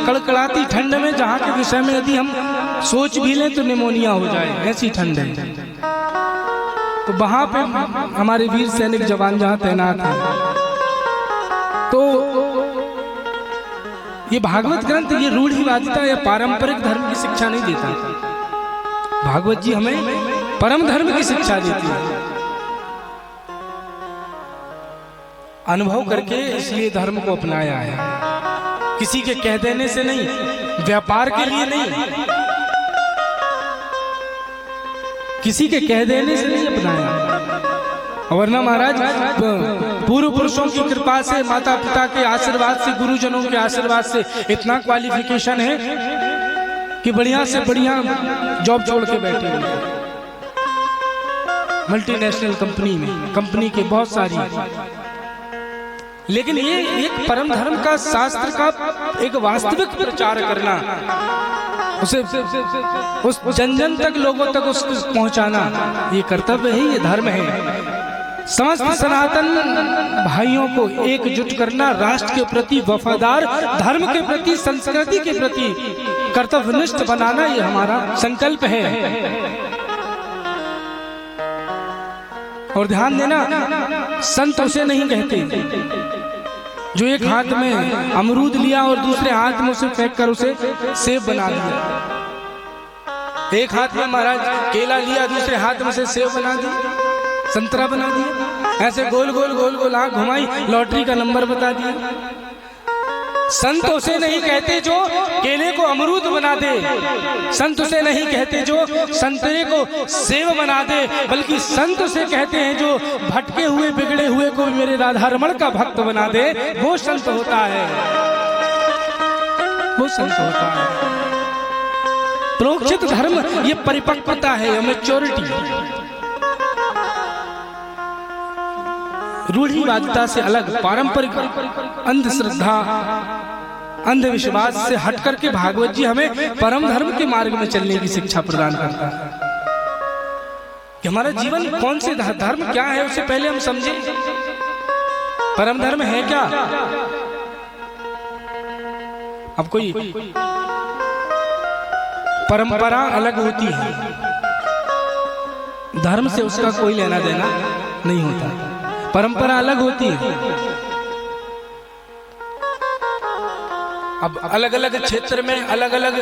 कड़कड़ाती ठंड में, जहां के विषय में यदि हम सोच भी लें तो निमोनिया हो जाए, ऐसी ठंड है, तो वहां पे हमारे वीर सैनिक जवान जहां तैनात हैं, तो ये भागवत ग्रंथ ये रूढ़िवादिता या पारंपरिक धर्म की शिक्षा नहीं देता। भागवत जी हमें परम धर्म की शिक्षा देती है, अनुभव करके इसलिए धर्म को अपनाया है, किसी के कह देने से नहीं, व्यापार के लिए नहीं, किसी के कह देने से नहीं अपनाया। वरना महाराज पूर्व पुरुषों की कृपा से, माता पिता के आशीर्वाद से, गुरुजनों के आशीर्वाद से इतना क्वालिफिकेशन है कि बढ़िया से बढ़िया जॉब छोड़ के बैठे हुए, मल्टीनेशनल कंपनी में, कंपनी के बहुत सारी। लेकिन ये एक परम धर्म का, शास्त्र का एक वास्तविक प्रचार करना, उसे उस जन जन तक, लोगों तक उसको पहुंचाना, ये कर्तव्य है, ये धर्म है। समस्त सनातन भाइयों को एकजुट करना, राष्ट्र के प्रति वफादार, धर्म के प्रति, संस्कृति के प्रति कर्तव्यनिष्ठ बनाना, ये हमारा संकल्प है। और ध्यान देना, संत उसे नहीं कहते जो एक हाथ में अमरूद लिया और दूसरे हाथ में उसे फेंक कर उसे सेब बना दिया। एक हाथ में महाराज केला लिया, दूसरे हाथ में से सेब बना दिया, संतरा बना दिया, ऐसे गोल गोल गोल गोल आंख घुमाई, लॉटरी का नंबर बता दिया। संत उसे नहीं कहते जो केले को अमरूद बना दे, संत उसे नहीं कहते जो संतरे को सेब बना दे, बल्कि संत उसे कहते हैं जो भटके हुए, बिगड़े हुए को मेरे राधा रमण का भक्त बना दे, वो संत होता है, वो संत होता है। प्रोक्षित धर्म ये परिपक्वता है, मैच्योरिटी। रूढ़िवादिता से अलग, पारंपरिक अंधश्रद्धा, अंधविश्वास से हट करके भागवत जी हमें परम धर्म के मार्ग में चलने की शिक्षा प्रदान करता है। कि हमारा जीवन कौन से धर्म क्या है, उससे पहले हम समझें परम धर्म है क्या। अब कोई परंपरा अलग होती है, धर्म से उसका कोई लेना देना नहीं होता। परंपरा अलग होती है। अब अलग अलग क्षेत्र में अलग अलग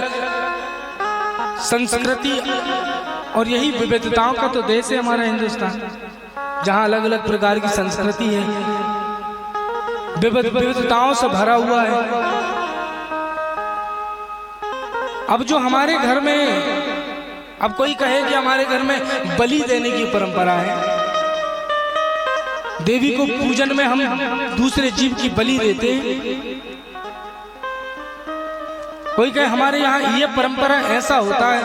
संस्कृति और यही विविधताओं का तो देश है हमारा हिंदुस्तान, जहां अलग अलग प्रकार की संस्कृति है, विविधताओं से भरा हुआ है। अब जो हमारे घर में, अब कोई कहे कि हमारे घर में बलि देने की परंपरा है, देवी को पूजन में हम दूसरे जीव की बलि देते हैं। कोई कहे हमारे यहाँ ये परंपरा ऐसा होता है,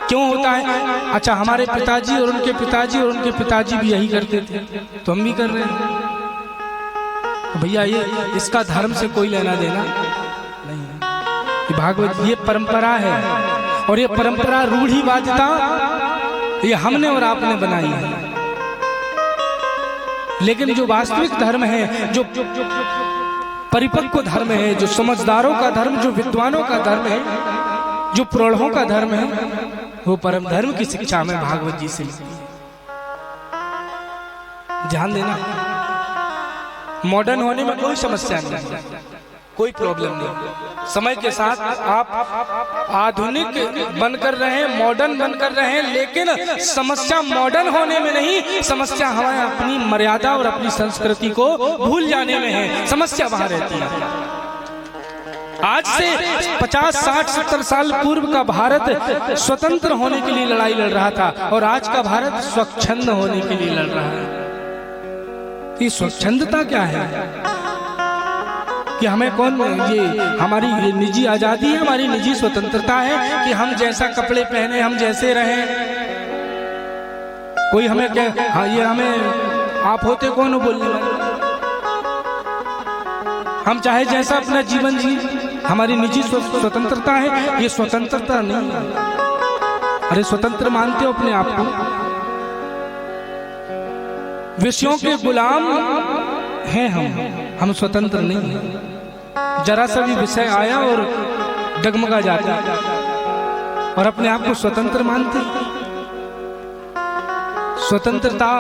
क्यों होता है? अच्छा, हमारे पिताजी और उनके पिताजी और उनके पिताजी भी यही करते थे तो हम भी कर रहे हैं। तो भैया ये इसका धर्म से कोई लेना देना नहीं है। भागवत ये परंपरा है, और ये परंपरा रूढ़िवादिता ये हमने और आपने बनाई है। लेकिन जो वास्तविक धर्म है, जो परिपक्व धर्म है, जो समझदारों का धर्म, जो विद्वानों का धर्म है, जो प्रौढ़ों का धर्म है, वो परम धर्म की शिक्षा में भागवत जी से मिलती है। ध्यान देना, मॉडर्न होने में कोई समस्या नहीं, कोई प्रॉब्लम नहीं। समय के साथ आप आधुनिक बनकर रहे, मॉडर्न बनकर रहे, लेकिन समस्या मॉडर्न होने में नहीं, समस्या हमारे अपनी मर्यादा और अपनी संस्कृति को भूल जाने में है। समस्या वहां रहती है। आज से 50, 60, 70 साल पूर्व का भारत स्वतंत्र होने के लिए लड़ाई लड़ रहा था, और आज का भारत स्वच्छंद होने के लिए लड़ रहा है। ये स्वच्छंदता क्या है कि हमें कौन, ये हमारी ये निजी आजादी है, हमारी निजी स्वतंत्रता है कि हम जैसा कपड़े पहने, हम जैसे रहें। कोई हमें क्या, हाँ ये हमें आप होते कौन हो बोलने वाले? हम चाहे जैसा अपना जीवन जी, हमारी निजी स्वतंत्रता है, ये स्वतंत्रता नहीं है। अरे स्वतंत्र मानते हो अपने आप को? विषयों के गुलाम हैं हम स्वतंत्र नहीं हैं। जरा सा भी विषय आया और डगमगा जाता और अपने आप को स्वतंत्र मानते। स्वतंत्रता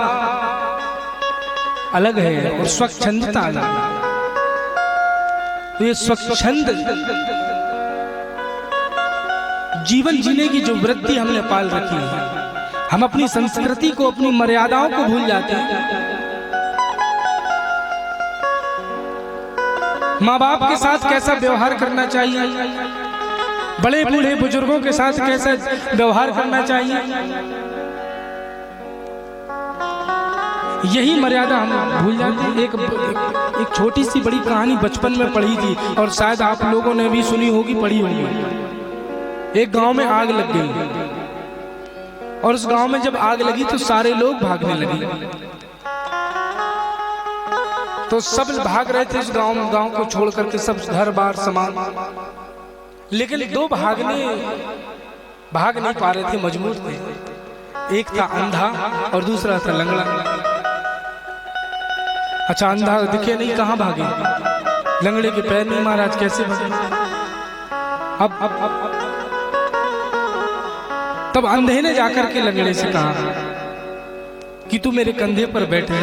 अलग है और स्वच्छंदता अलग है। ये स्वच्छंद जीवन जीने की जो वृत्ति हमने पाल रखी है, हम अपनी संस्कृति को, अपनी मर्यादाओं को भूल जाते हैं। माँ बाप के साथ कैसा व्यवहार करना चाहिए, बड़े बूढ़े बुजुर्गों के साथ कैसा व्यवहार करना चाहिए, यही मर्यादा हम भूल जाते हैं। एक छोटी सी बड़ी कहानी बचपन में पढ़ी थी, और शायद आप लोगों ने भी सुनी होगी, पढ़ी होगी। एक गांव में आग लग गई, और उस गांव में जब आग लगी तो सारे लोग भागने लगे। तो सब भाग रहे थे इस गांव को छोड़ करके, सब घर बार सामान, लेकिन दो भाग नहीं पा रहे थे, मजबूर थे। एक था अंधा और दूसरा था लंगड़ा। अच्छा, अंधा दिखे नहीं, कहां भागे? लंगड़े के पैर नहीं, महाराज कैसे भागे? अब तब अंधे ने जाकर के लंगड़े से कहा कि तू मेरे कंधे पर बैठे,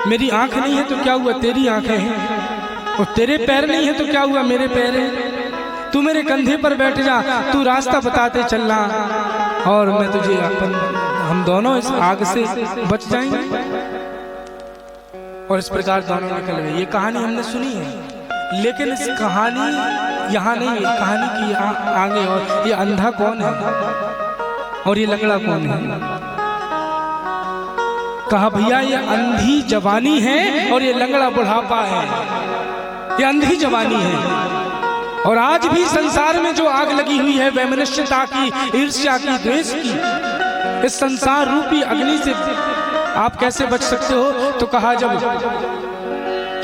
मेरी आंख नहीं है तो क्या हुआ, तेरी आंखें हैं, और तेरे पैर नहीं है तो क्या हुआ, मेरे पैर हैं। तू मेरे कंधे पर बैठ जा, तू रास्ता बताते चलना, और मैं तुझे हम दोनों इस आग से बच जाएंगे। और इस प्रकार दोनों निकल गए। ये कहानी हमने सुनी है, लेकिन इस कहानी यहाँ नहीं है, कहानी की आगे। और ये अंधा कौन है और ये लंगड़ा कौन है? कहा भैया ये अंधी जवानी है और ये लंगड़ा बुढ़ापा है। ये अंधी जवानी है। और आज भी संसार में जो आग लगी हुई है वैमनस्यता की, ईर्ष्या की, द्वेष की, इस संसार रूपी अग्नि से आप कैसे बच सकते हो? तो कहा जब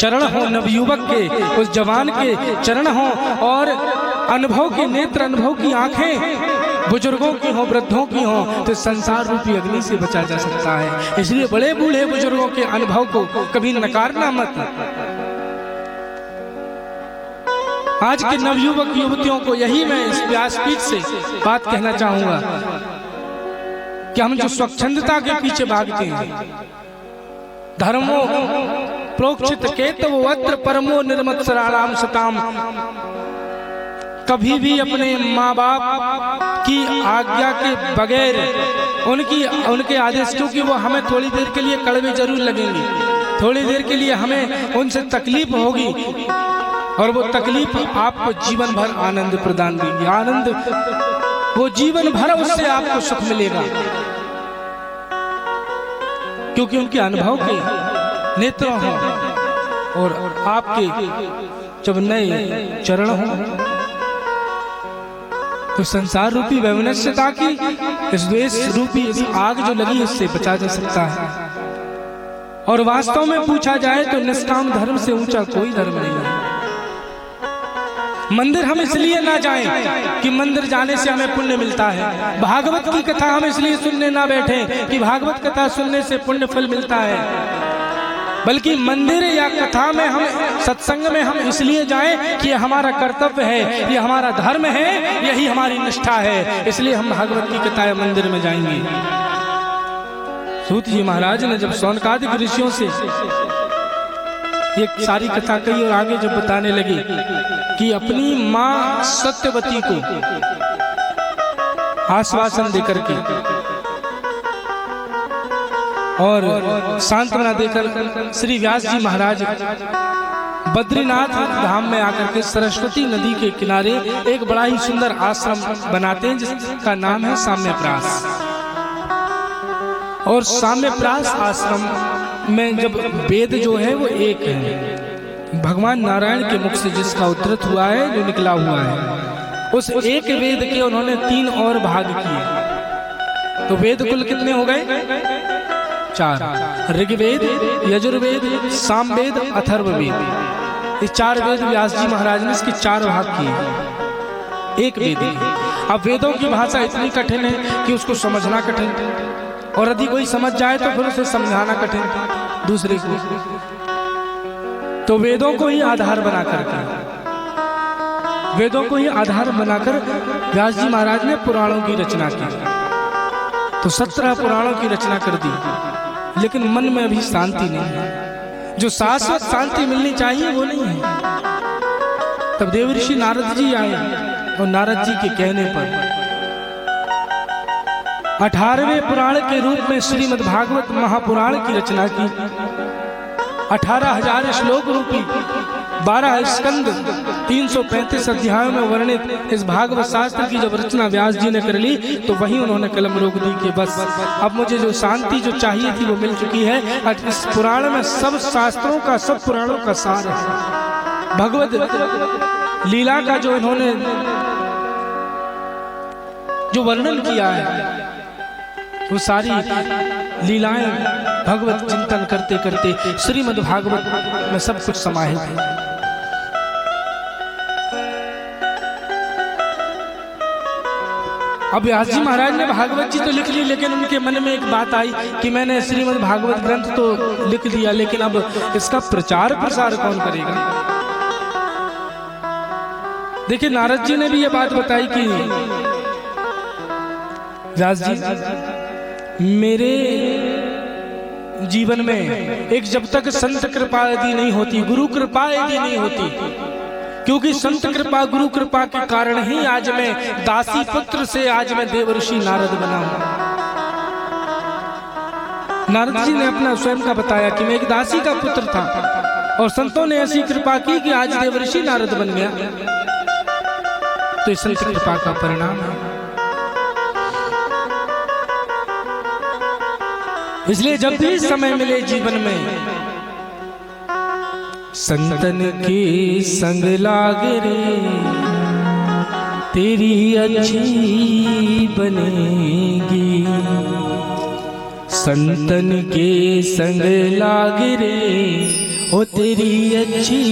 चरण हो नवयुवक के, उस जवान के चरण हो, और अनुभव के नेत्र, अनुभव की आंखें बुजुर्गों की हो, वृद्धों की हो, तो संसार रूपी अग्नि से बचा जा सकता है। इसलिए बड़े बूढ़े बुजुर्गों के अनुभव को कभी नकारना मत। आज के नवयुवक युवतियों को यही मैं इस व्यासपीठ से बात कहना चाहूंगा कि हम जो स्वच्छंदता के पीछे भागते हैं, धर्मो प्रोक्षित केतव अत्र परमो निर्मत्सराणाम सताम। कभी भी अपने माँ बाप की आज्ञा के बगैर उनके आदेश, क्योंकि वो हमें थोड़ी देर के लिए कड़वे जरूर लगेंगे, थोड़ी देर के लिए हमें उनसे तकलीफ होगी, और वो तकलीफ आपको जीवन भर आनंद प्रदान देगी। आनंद वो जीवन भर उससे आपको सुख मिलेगा, क्योंकि उनके अनुभव के नेत्र हों और आपके जब नए चरण हों तो संसार रूपी वैमनस्यता की इस द्वेष रूपी इस आग जो लगी उससे बचा जा सकता है। और वास्तव में पूछा जाए तो निष्काम धर्म से ऊंचा कोई धर्म नहीं है। मंदिर हम इसलिए ना जाएं कि मंदिर जाने से हमें पुण्य मिलता है, भागवत की कथा हम इसलिए सुनने ना बैठे कि भागवत कथा सुनने से पुण्य फल मिलता है, बल्कि मंदिर या कथा में हम सत्संग में हम इसलिए जाएं कि हमारा कर्तव्य है, ये हमारा धर्म है, यही हमारी निष्ठा है, इसलिए हम भागवत की कथा या मंदिर में जाएंगे। सूत जी महाराज ने जब शौनकादिक ऋषियों से ये सारी कथा कही और आगे जब बताने लगे कि अपनी मां सत्यवती को आश्वासन देकर के और सांत्वना देकर श्री व्यास जी महाराज बद्रीनाथ धाम में आकर के सरस्वती नदी के किनारे एक बड़ा ही सुंदर आश्रम बनाते हैं जिसका नाम है साम्यप्रास। और साम्यप्रास आश्रम में जब वेद जो है वो एक है, भगवान नारायण के मुख से जिसका उद्धृत हुआ है, जो निकला हुआ है, उस एक वेद के उन्होंने 3 और भाग किए। तो वेद कुल कितने हो गए? 4। ऋग्वेद, यजुर्वेद, सामवेद, अथर्ववेद। ये 4 वेद व्यास जी महाराज ने इसके 4 भाग किए एक वेद के। अब वेदों की भाषा इतनी कठिन है कि उसको समझना कठिन, और यदि कोई समझ जाए तो फिर उसे समझाना कठिन दूसरे को। तो वेदों को ही आधार बनाकर व्यास जी महाराज ने पुराणों की रचना की। तो 17 पुराणों की रचना कर दी, लेकिन मन में अभी शांति नहीं है। जो शाश्वत शांति मिलनी चाहिए वो नहीं है। तब देवर्षि नारद जी आए और नारद जी के कहने पर 18वें पुराण के रूप में श्रीमद् भागवत महापुराण की रचना की। 18,000 श्लोक रूपी 12 स्कंद 335 अध्यायों में वर्णित इस भागवत शास्त्र की जब रचना व्यास जी ने कर ली तो वहीं उन्होंने कलम रोक दी कि बस अब मुझे जो शांति जो चाहिए थी वो मिल चुकी है। इस पुराण में सब शास्त्रों का, सब पुराणों का सार है। भगवत लीला का जो इन्होंने जो वर्णन किया है वो सारी लीलाएं भगवत चिंतन करते करते श्रीमद् भागवत में सब कुछ समाहित है। अब व्यास जी महाराज ने भागवत जी तो लिख ली, लेकिन उनके मन में एक बात आई कि मैंने श्रीमद् भागवत ग्रंथ तो लिख दिया, लेकिन अब इसका प्रचार प्रसार कौन करेगा। देखिए नारद जी ने भी ये बात बताई कि व्यास जी मेरे जीवन में एक जब तक संत कृपा यदि नहीं होती, गुरु कृपा यदि नहीं होती, क्योंकि संत कृपा गुरु कृपा के कारण ही आज मैं दासी पुत्र से आज मैं देवर्षि नारद बना हूं। नारद जी ने अपना स्वयं का बताया कि मैं एक दासी का पुत्र था और संतों ने ऐसी कृपा की कि आज देवर्षि नारद बन गया। तो इस संत कृपा का परिणाम है। इसलिए जब भी समय मिले जीवन में संतन के संग लाग रे तेरी अच्छी बनेगी, संतन के संग लाग रे ओ तेरी अच्छी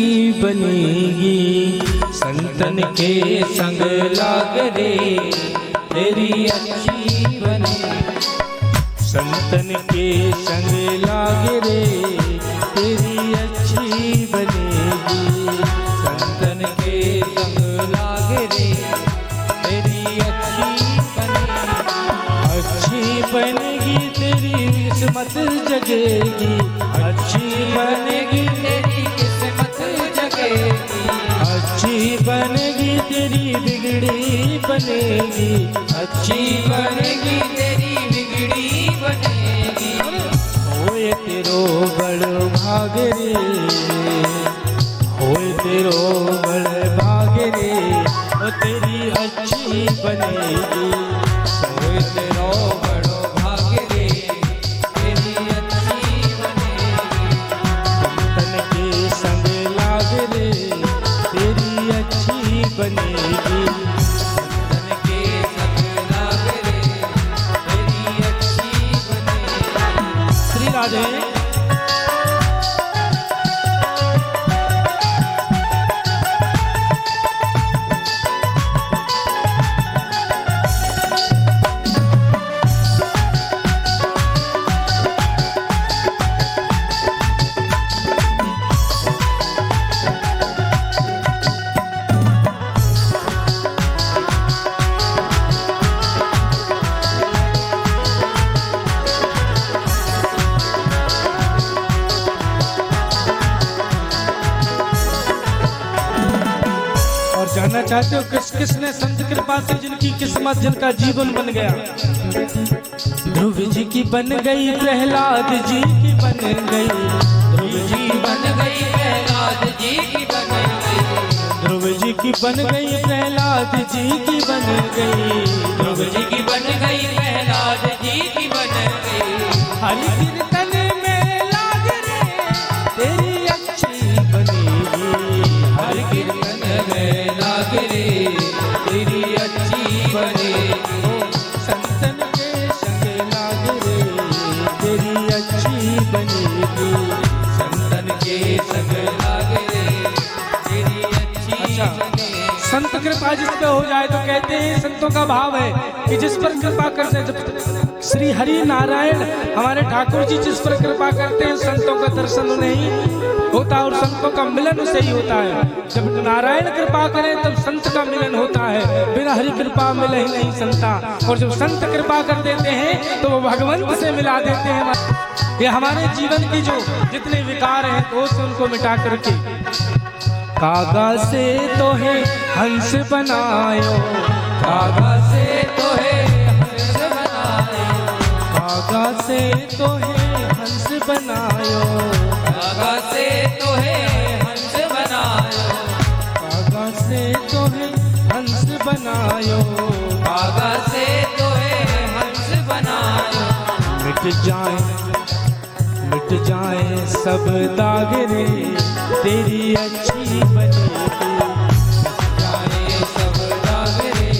बनेगी, संतन के संग लाग रे तेरी अच्छी बनेगी, संतन के संग लाग रे तेरी अच्छी बनेगी, संतन के संग लाग रे तेरी अच्छी बनेगी, अच्छी बनेगी। बनेगी तेरी किस्मत जगेगी, अच्छी बनेगी तेरी किस्मत जगेगी, अच्छी बनेगी तेरी बिगड़ी बनेगी, अच्छी बनेगी तेरी बिगड़ी बनेगी। होए तेरो बड़ भाग रे, होए तेरो बड़ भाग रे, ओ तेरी अच्छी बनेगी। होए तेरो बड़ो भाग रे, तेरी अच्छी बनेगी। तन के संग लाग रे, तेरी अच्छी बनेगी। तन के संग लाग रे, तेरी अच्छी बनेगी। श्री राधे जानना चाहते हो किस किसने संत कृपा से जिनकी किस्मत जिनका जीवन बन गया। ध्रुव जी की बन गई, प्रहलाद जी की बन गई, ध्रुव जी बन गई प्रहलाद जी की बन गई, ध्रुव जी की बन गई, प्रहलाद जी की बन गई, ध्रुव जी की बन गई प्रहलाद जी की बन गई। हरि कीर्तन में लाग रे, तेरी अच्छी बनेगी, हर कीर्तन में लाग रे, तेरी अच्छी बनेगी। संतन के संग लाग रे, तेरी अच्छी बनेगी। संतन के संग लाग रे, तेरी अच्छी बनेगी। संत कृपा जिस पे हो जाए तो कहते हैं संतों का भाव है कि जिस पर कृपा करते हैं, जब श्री हरि नारायण हमारे ठाकुर जी जिस पर कृपा करते हैं संतों का दर्शन उन्हें ही होता है और संतों का मिलन उसे ही होता है। जब नारायण कृपा करें तब संत का मिलन होता है, बिना हरि कृपा मिले ही नहीं संता। और जब संत कृपा कर देते हैं तो वो भगवंत से मिला देते हैं। ये हमारे जीवन की जो जितने विकार हैं तो से उनको मिटा करके कागा से तो है हंस बनायो, कागा से तो है हंस बनायो, कागा से तो है हंस बनायो, कागा से तो है हंस बनायो, कागा से तो है हंस बनायो, कागा से तो है हंस बनायो। मिट जाए सब दाग रे, तेरी अच्छी बनेगी। जाए सब दाग रे,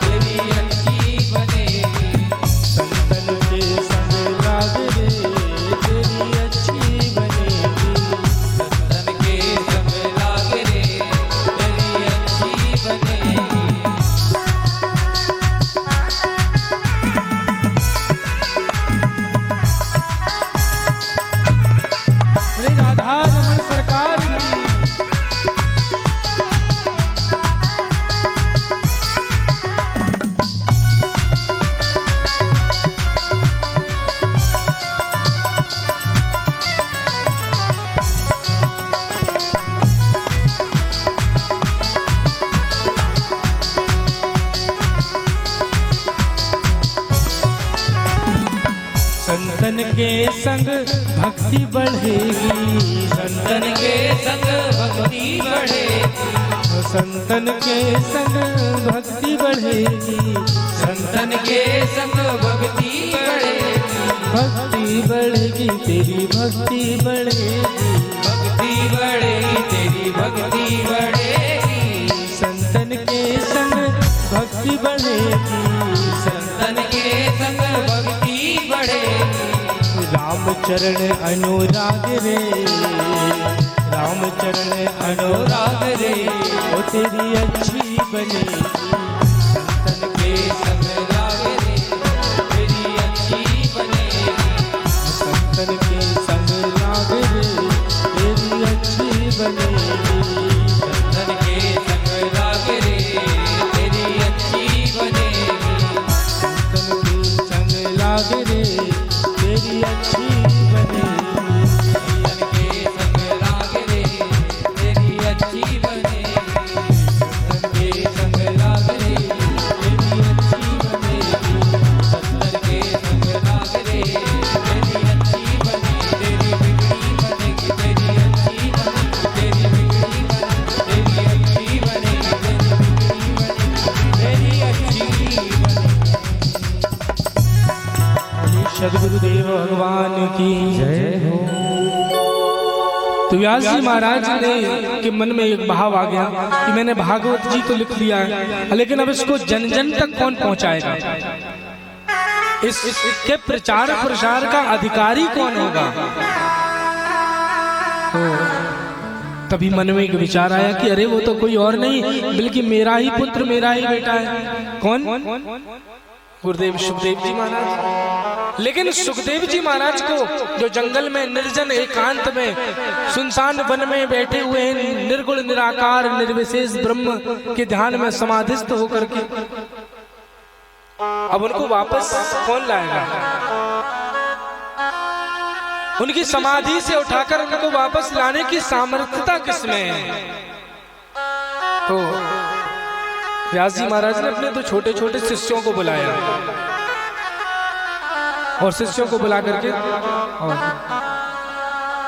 तेरी अच्छी बनेगी। संतन के संग लाग रे, तेरी अच्छी बनेगी। संतन के संग लाग रे, तेरी अच्छी बनेगी। राधा रमन सरकार की संतन के संग भक्ति बढ़ेगी, संतन के संग भक्ति बढ़ेगी, संतन के संग भक्ति बढ़ेगी, संतन के संग भक्ति बढ़ेगी, भक्ति बढ़ेगी तेरी भक्ति बढ़ेगी, भक्ति बढ़ेगी तेरी भक्ति बढ़ेगी। संतन के संग भक्ति बढ़ेगी, संतन के संग भक्ति बढ़ेगी। रामचरण अनुराग रे, रामचरण अनुराग रे, ओ तेरी अच्छी बनेगी। संतन के संग लाग रे, तेरी अच्छी बनेगी। संतन के संग लाग रे, तेरी अच्छी बनेगी। संतन के संग लाग रे, तेरी अच्छी बनेगी। संतन के संग लाग रे, अच्छी बनेगी। जीवन के संग लाग रे तेरी अच्छी बनेगी, सत्संग के संग लाग रे तेरी अच्छी बनेगी, सत्संग के संग लाग रे तेरी अच्छी बनेगी, तेरी बिगड़ी बनेगी तेरी अच्छी बनेगी, तेरी बिगड़ी बनेगी तेरी अच्छी बनेगी, तेरी बिगड़ी बनेगी तेरी अच्छी बनेगी। सदगुरुदेव भगवान की जय हो। तो व्यास जी महाराज ने के मन में एक भाव आ गया कि मैंने भागवत जी तो लिख दिया है, लेकिन अब इसको जन जन तक कौन पहुंचाएगा, इसके प्रचार प्रसार का अधिकारी कौन होगा। तो तभी मन में एक विचार आया कि अरे वो तो कोई और नहीं बल्कि मेरा ही पुत्र मेरा ही बेटा है। कौन? गुरुदेव सुखदेव जी महाराज। लेकिन सुखदेव जी महाराज को जो जंगल में निर्जन एकांत में सुनसान वन में बैठे हुए हैं, निर्गुण निराकार निर्विशेष ब्रह्म के ध्यान में समाधिस्थ होकर के, अब उनको वापस कौन लाएगा? उनकी समाधि से उठाकर उनको वापस लाने की सामर्थ्यता किसमें है? तो व्यास जी महाराज ने अपने तो छोटे छोटे शिष्यों को बुलाया और शिष्यों को बुला करके और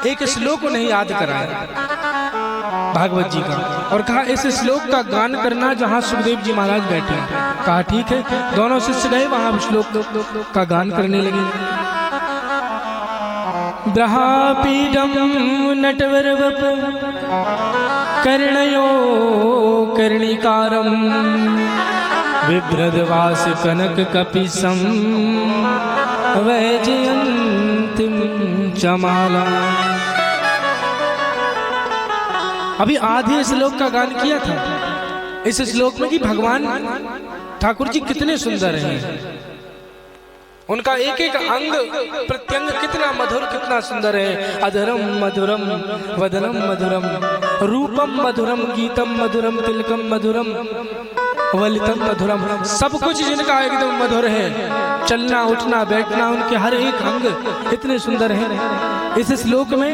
एक श्लोक उन्हें याद कराया भागवत जी का, और कहा इस श्लोक का गान करना जहां सुखदेव जी महाराज बैठे हैं। कहा ठीक है। दोनों शिष्य गए वहां श्लोक का गान करने लगे। ब्रहापीडम नटवरवप कर्णयो कर्णिकारम बिभ्रदवास कनक कपिसम वैजयंतीम चमाला। अभी आधे श्लोक का गान किया था। इस श्लोक में कि भगवान ठाकुर जी कितने सुंदर हैं, उनका एक एक अंग प्रत्यंग कितना मधुर कितना सुंदर है। अधरम मधुरम वदनम मधुरम रूपम मधुरम गीतम मधुरम तिलकम मधुरम वलितम मधुरम। सब कुछ जिनका एकदम मधुर है, चलना उठना बैठना उनके हर एक अंग इतने सुंदर है। इस श्लोक में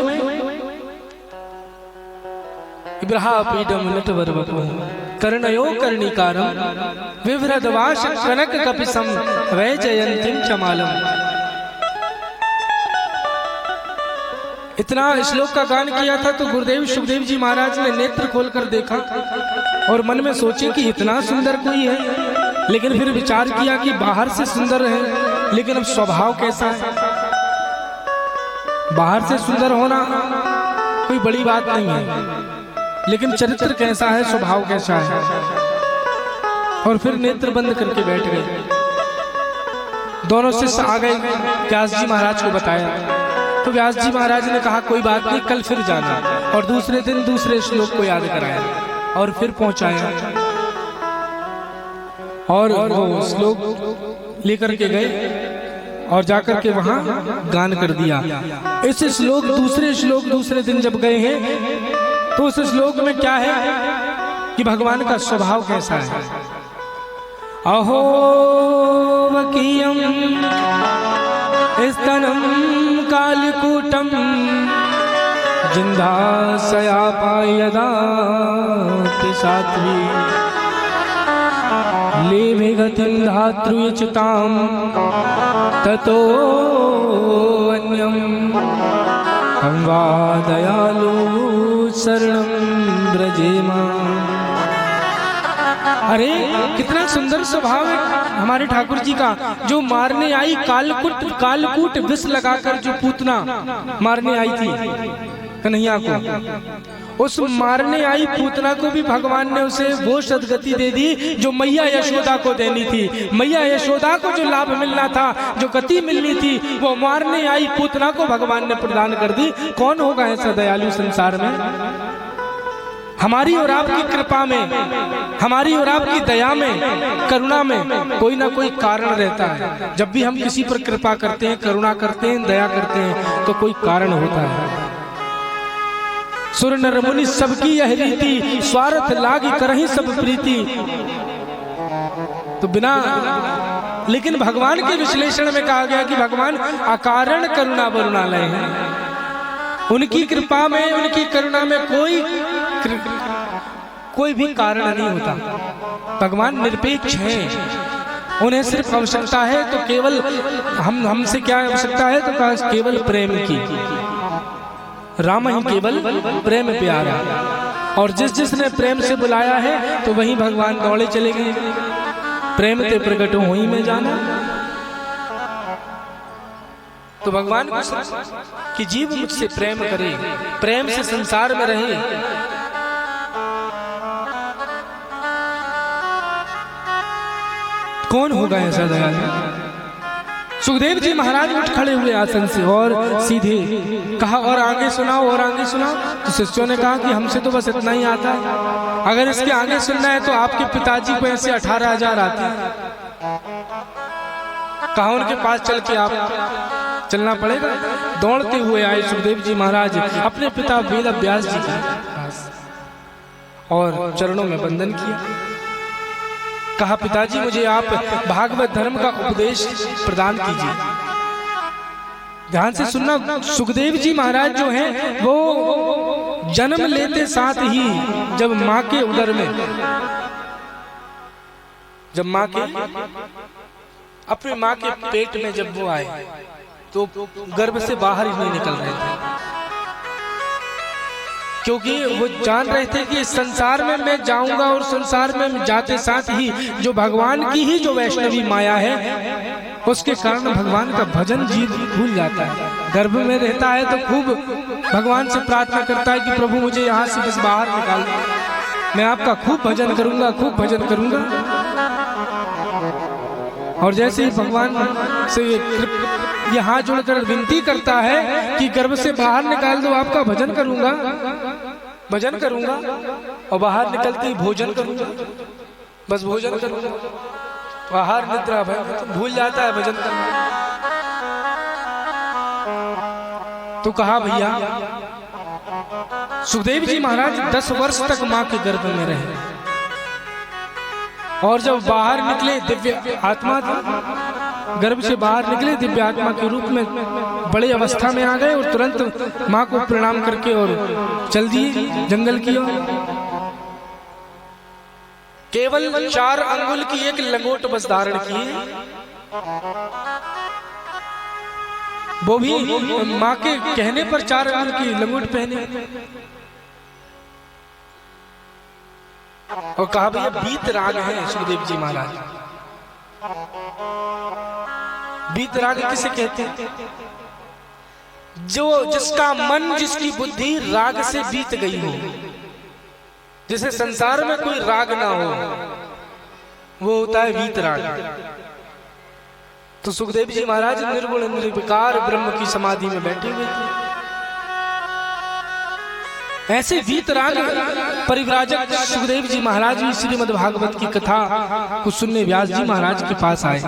ब्रहापीडम नटवरवपु कर्णयो कर्णिकारम विभ्रदवास कनक कपिसम वैजयंतीम चमालम। इतना श्लोक का गान किया था तो गुरुदेव सुखदेव जी महाराज ने नेत्र खोलकर देखा और मन में सोचे कि इतना सुंदर कोई है, लेकिन फिर विचार किया कि बाहर से सुंदर है लेकिन अब स्वभाव कैसा है। बाहर से सुंदर होना कोई बड़ी बात नहीं है, लेकिन चरित्र कैसा है, स्वभाव कैसा है। और फिर नेत्र बंद करके बैठ गए। दोनों शिष्य आ गए, व्यास जी महाराज को बताया तो व्यास जी महाराज ने कहा कोई बात नहीं, कल फिर जाना। और दूसरे दिन दूसरे श्लोक को याद कराया और फिर पहुंचाया और वो श्लोक लेकर के गए और जाकर के वहां गान कर दिया। इस श्लोक दूसरे दिन जब गए हैं तो उस श्लोक में क्या है कि भगवान का स्वभाव कैसा है। अहो वकीयम स्तनम कालकूटम जिन्दासयापायदा सात्वी लेभे गतिं धातृचितां ततो अन्यम हम वा दयालु शरणं ब्रजेमा। अरे कितना सुंदर स्वभाव है हमारे ठाकुर जी का। जो मारने आई कालकूट विष लगाकर जो पूतना मारने आई थी कन्हैया को, उस मारने आई पूतना को भी भगवान ने उसे वो सदगति दे दी जो मैया यशोदा को देनी थी। मैया यशोदा को जो लाभ मिलना था, जो गति मिलनी थी, वो मारने आई पूतना को भगवान ने प्रदान कर दी। कौन होगा ऐसा दयालु संसार में? हमारी और आपकी कृपा में, हमारी और आपकी दया में, करुणा में कोई ना कोई कारण रहता है। जब भी हम किसी पर कृपा करते हैं, करुणा करते हैं, दया करते हैं तो कोई कारण होता है। सुर नर मुनि सबकी यह रीति, स्वार्थ लागी करहि सब प्रीति। तो बिना लेकिन भगवान के विश्लेषण में कहा गया कि भगवान अकारण करुणा वरुणालय हैं। उनकी कृपा में, उनकी करुणा में कोई भी कारण नहीं होता। भगवान निरपेक्ष हैं। उन्हें सिर्फ आवश्यकता है तो केवल हमसे क्या आवश्यकता है, तो कहा केवल प्रेम की। राम ही केवल प्रेम प्यारा, और जिसने प्रेम से बुलाया है तो वही भगवान दौड़े चले गए। प्रेम ते प्रकट हो ही में जाना। तो भगवान को कि जीव मुझसे प्रेम करे, प्रेम से संसार में रहे। कौन होगा ऐसा दयालु? सुखदेव जी महाराज उठ खड़े हुए आसन से और सीधे कहा, और आगे सुनाओ, और आगे सुनाओ। तो शिष्यों ने कहा कि हमसे तो बस इतना ही आता है, अगर इसके आगे सुनना है तो आपके पिताजी को ऐसे 18,000 आते हैं। कहा उनके पास चल के आप चलना पड़ेगा। दौड़ते हुए आए सुखदेव जी महाराज अपने पिता वेद व्यास जी के पास और चरणों में वंदन किया। कहा, पिताजी मुझे आप भागवत धर्म का उपदेश प्रदान कीजिए। ध्यान से सुनना, सुखदेव जी महाराज जो हैं वो जन्म लेते साथ ही जब माँ के उदर में, जब माँ के अपने माँ के पेट में जब वो आए तो गर्भ से बाहर ही नहीं निकल रहे थे, क्योंकि वो जान रहे थे कि इस संसार में मैं जाऊंगा और संसार में जाते साथ ही जो भगवान की ही जो वैष्णवी माया है उसके कारण भगवान का भजन जीव भूल जाता है। गर्भ में रहता है तो खूब भगवान से प्रार्थना करता है कि प्रभु मुझे यहाँ से बस बाहर निकाल दो, मैं आपका खूब भजन करूंगा, खूब भजन करूंगा। और जैसे ही भगवान से ये हाथ जोड़कर विनती करता है कि गर्भ से बाहर निकाल दो, आपका भजन करूंगा, भजन करूंगा, और बाहर निकलते ही भोजन करूंगा, बस भोजन करूंगा। आहार निद्रा भूल जाता है भजन करना। तो कहा भैया, सुखदेव जी महाराज 10 वर्ष तक मां के गर्भ में रहे, और जब बाहर निकले दिव्य आत्मा, गर्भ से बाहर निकले दिव्य आत्मा के रूप में बड़े अवस्था में आ गए और तुरंत माँ को प्रणाम करके और चल दिए जंगल की ओर। केवल 4 अंगुल की एक लंगोट बस धारण की, वो भी माँ के कहने पर 4 अंगुल की लंगोट पहने। और कहा भैया बीत राग है सुखदेव जी महाराज। बीत राग किसे कहते हैं? जो जिसका मन, जिसकी बुद्धि राग से बीत गई हो, जिसे संसार में कोई राग ना हो, वो होता है बीत राग। तो सुखदेव जी महाराज निर्गुण निर्विकार ब्रह्म की समाधि में बैठे हुए थे। ऐसे वीतराग परिव्राजक सुखदेव जी महाराज भी श्रीमद् भागवत की कथा को सुनने व्यास जी महाराज के पास आए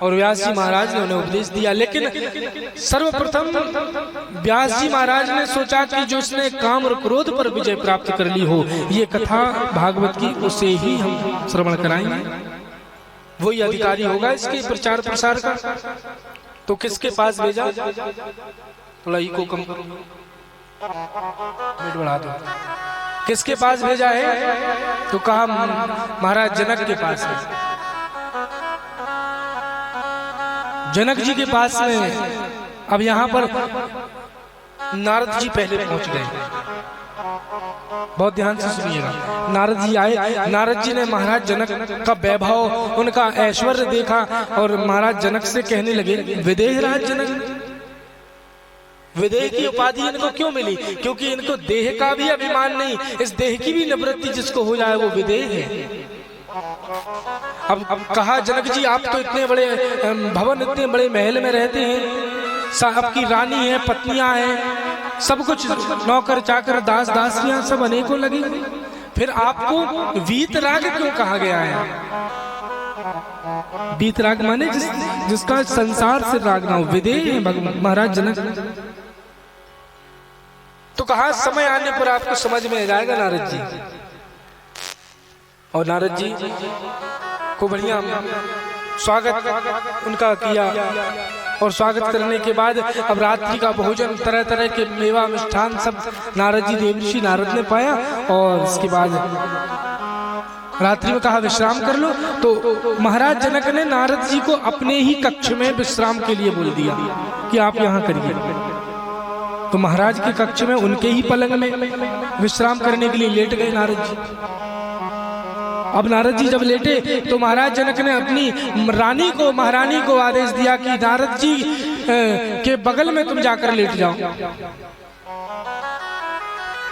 और व्यास जी महाराज ने उन्हें उपदेश दिया। लेकिन सर्वप्रथम व्यास जी महाराज ने सोचा कि जो उसने काम और क्रोध पर विजय प्राप्त कर ली हो, ये कथा भागवत की उसे ही हम श्रवण कराएंगे, वही अधिकारी होगा इसके प्रचार प्रसार का। तो किसके पास भेजा? थोड़ा इको कम करो, मिनट बढ़ा दो। किसके पास भेजा है? तो कहा महाराज जनक के पास है। जनक जी के पास में अब यहाँ पर नारद जी पहले पहुंच गए। बहुत ध्यान से सुनिएगा। नारद जी आए, नारद जी ने महाराज जनक का वैभव, उनका ऐश्वर्य देखा और महाराज जनक से कहने लगे, विदेह राज जनक। विदेह की उपाधि इनको क्यों मिली? क्योंकि इनको देह का भी अभिमान नहीं, इस देह की भी निवृत्ति जिसको हो जाए वो विदेह है। अब कहा जनक जी आप तो इतने बड़े भवन, इतने बड़े महल में रहते हैं, आपकी रानी है, पत्नियां हैं, सब कुछ नौकर चाकर दास दासियां सब अनेकों लगी, फिर आपको वीतराग क्यों कहा गया है? वीतराग माने जिसका संसार से राग ना हो, विदेह है महाराज जनक। तो कहा समय आने पर आपको समझ में आ जाएगा नारद जी। और नारद जी को बढ़िया स्वागत उनका किया और स्वागत करने के बाद अब रात्रि का भोजन तरह तरह के मेवा मिष्ठान सब नारद जी देवर्षि नारद ने पाया और इसके बाद रात्रि में कहा विश्राम कर लो। तो महाराज जनक ने नारद जी को अपने ही कक्ष में विश्राम के लिए बोल दिया कि आप यहाँ करिए। तो महाराज के कक्ष में उनके ही पलंग में विश्राम करने के लिए लेट गए नारद जी। अब नारद जी जब लेटे तो महाराज जनक ने अपनी महारानी को आदेश दिया कि नारद जी के बगल में तुम जाकर लेट जाओ।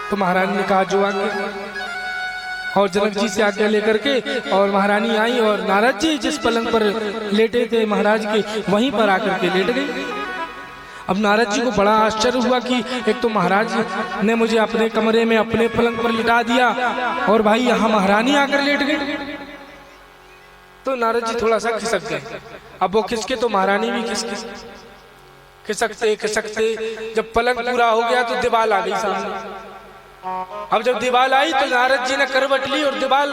तो महारानी ने कहा जो आज्ञा, और जनक जी से आज्ञा लेकर के और महारानी आई और नारद जी जिस पलंग पर लेटे थे महाराज के वहीं पर आकर के लेट गई। अब नारद जी को बड़ा आश्चर्य हुआ कि एक तो महाराज ने मुझे अपने कमरे में अपने पलंग पर लिटा दिया और भाई यहाँ महारानी आकर लेट गई। तो नारद जी थोड़ा सा खिसक गए। अब वो खिसके तो महारानी भी खिसकते जब पलंग पूरा हो गया तो दीवाल आ गई सामने। अब जब दीवाल आई तो नारद जी ने करवट ली और दीवाल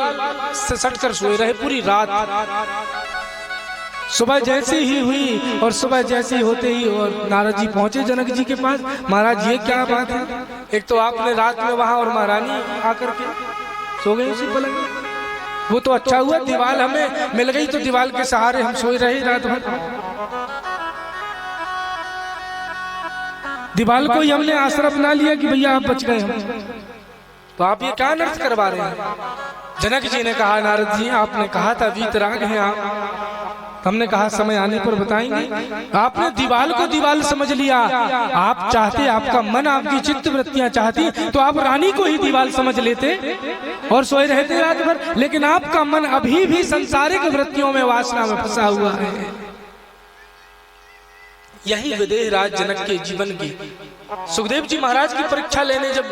से सटकर सोए रहे पूरी रात। सुबह जैसे ही हुई और सुबह जैसे ही होते ही और नारद जी पहुंचे जनक जी के पास। महाराज ये क्या बात है, एक तो आपने रात में वहां और महारानी आकर के सो गई उसी पलंग में। वो तो अच्छा हुआ दीवाल हमें मिल गई, तो दीवाल के सहारे हम सोए रहे रात भर। दीवाल को ही हमने आसरा बना लिया कि भैया आप बच गए हम। तो आप ये क्या नर्थ करवा रहे हैं। जनक जी ने कहा नारद जी आपने कहा था वीतराग हैं आप, हमने कहा समय आने पर बताएंगे। आपने दीवाल को दीवाल समझ लिया। आप चाहते, आपका मन आपकी चित्त वृत्तियां चाहती तो आप रानी को ही दीवाल समझ लेते और सोए रहते रात भर। लेकिन आपका मन अभी भी सांसारिक वृत्तियों में वासना में फंसा हुआ है। यही विदेह राज जनक के जीवन की सुखदेव जी महाराज की परीक्षा लेने जब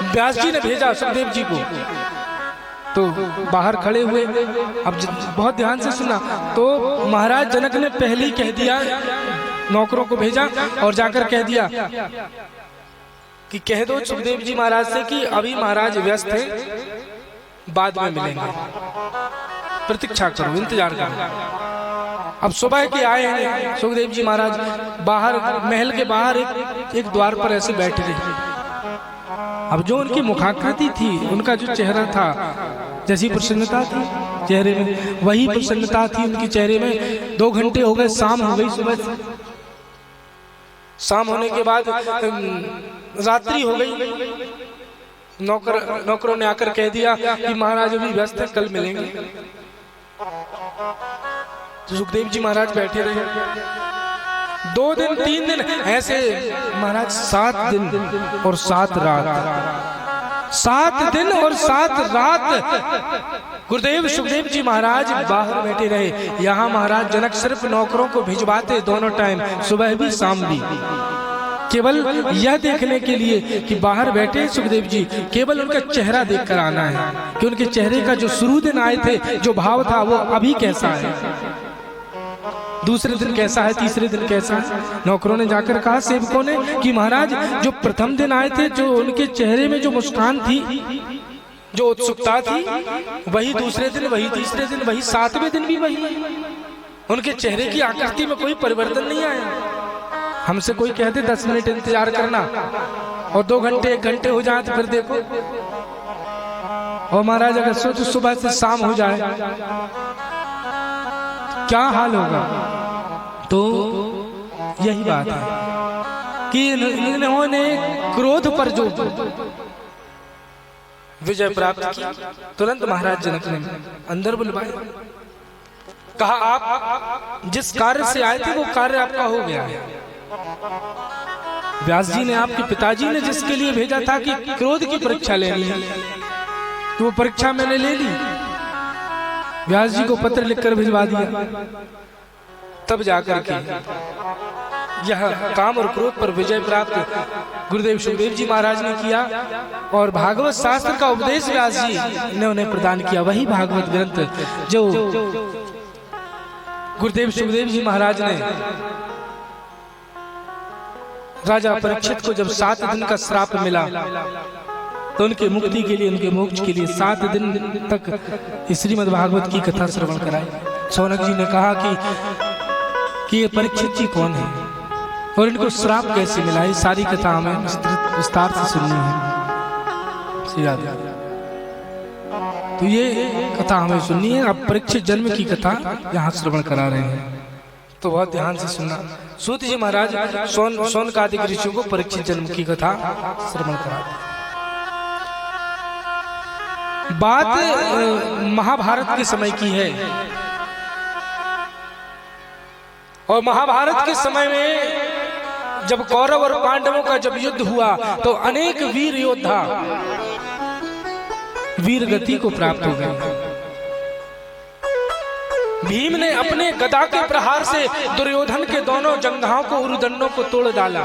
व्यास जी ने भेजा सुखदेव जी को तो बाहर खड़े हुए। अब बहुत ध्यान से सुना तो महाराज जनक ने पहले ही कह दिया, नौकरों को भेजा और जाकर कह दिया कि कह दो सुखदेव जी महाराज से कि अभी महाराज व्यस्त हैं, बाद में मिलेंगे, प्रतीक्षा करो, इंतजार करो। अब सुबह के आए हैं सुखदेव जी महाराज बाहर महल के बाहर एक द्वार पर ऐसे बैठे रहे। अब जो उनकी मुखाकृति थी, उनका जो चेहरा था, जैसी प्रसन्नता थी चेहरे में वही प्रसन्नता थी उनके चेहरे में। 2 घंटे हो गए, शाम हो गई। सुबह से शाम होने के बाद रात्रि हो गई। नौकरों ने आकर कह दिया कि महाराज अभी व्यस्त है, कल मिलेंगे। तो सुखदेव जी महाराज बैठे रहे 2 दिन 3 दिन ऐसे महाराज 7 दिन और 7 रात 7 दिन और 7 रात गुरुदेव सुखदेव जी महाराज बाहर बैठे रहे। यहाँ महाराज जनक सिर्फ नौकरों को भिजवाते दोनों टाइम, सुबह भी शाम भी, केवल यह देखने के लिए कि बाहर बैठे सुखदेव जी, केवल उनका चेहरा देखकर आना है कि उनके चेहरे का जो शुरू दिन आए थे जो भाव था वो अभी कैसा है, दूसरे दिन कैसा है, तीसरे दिन कैसा है। नौकरों ने जाकर कहा सेवकों ने कि महाराज जो प्रथम दिन आए थे, जो उनके चेहरे में जो मुस्कान थी, जो उत्सुकता थी, वही दूसरे दिन, वही तीसरे दिन, वही 7वें दिन भी वही। उनके चेहरे की आकृति में कोई परिवर्तन नहीं आया। हमसे कोई कहते 10 मिनट इंतजार करना और 2 घंटे 1 घंटे हो जाए तो फिर देखो। और महाराज अगर सोचो सुबह से शाम हो जाए क्या हाल होगा। तो यही बात है कि इन्होंने क्रोध पर जो विजय प्राप्त की, तुरंत महाराज जनक ने अंदर बुलवाए, कहा आप जिस कार्य से आए थे वो कार्य आपका हो गया है। व्यास जी ने, आपके पिताजी ने जिसके लिए भेजा था कि क्रोध की परीक्षा लेनी है, तो वो परीक्षा मैंने ले ली। व्यास जी को पत्र लिखकर भिजवा दिया। तब जाकर के यह काम और क्रोध पर विजय प्राप्त गुरुदेव सुखदेव जी महाराज ने किया और भागवत शास्त्र का उपदेश व्यास जी ने उन्हें प्रदान किया। वही भागवत ग्रंथ जो गुरुदेव सुखदेव जी महाराज ने राजा परीक्षित को जब 7 दिन का श्राप मिला तो उनके मुक्ति के लिए, उनके मोक्ष के लिए 7 दिन तक श्रीमद् भागवत की कथा श्रवण कराई। शौनक जी ने कहा कि ये परीक्षित जी कौन है और इनको श्राप कैसे मिला, ये सारी कथा हमें विस्तार से सुननी है। श्री राधे। तो ये कथा हमें सुननी है। अब परीक्षित जन्म की कथा यहाँ श्रवण करा रहे हैं, तो बहुत ध्यान से सुनना। सूत जी महाराज शौनकादिक ऋषियों को परीक्षित जन्म की कथा श्रवण करा रहे हैं। बात महाभारत के समय की है और महाभारत के समय में जब कौरव और पांडवों का जब युद्ध हुआ तो अनेक वीर योद्धा वीर गति को प्राप्त हो गए। भीम ने अपने गदा के प्रहार से दुर्योधन के दोनों जंघाओं को उरुदंडों को तोड़ डाला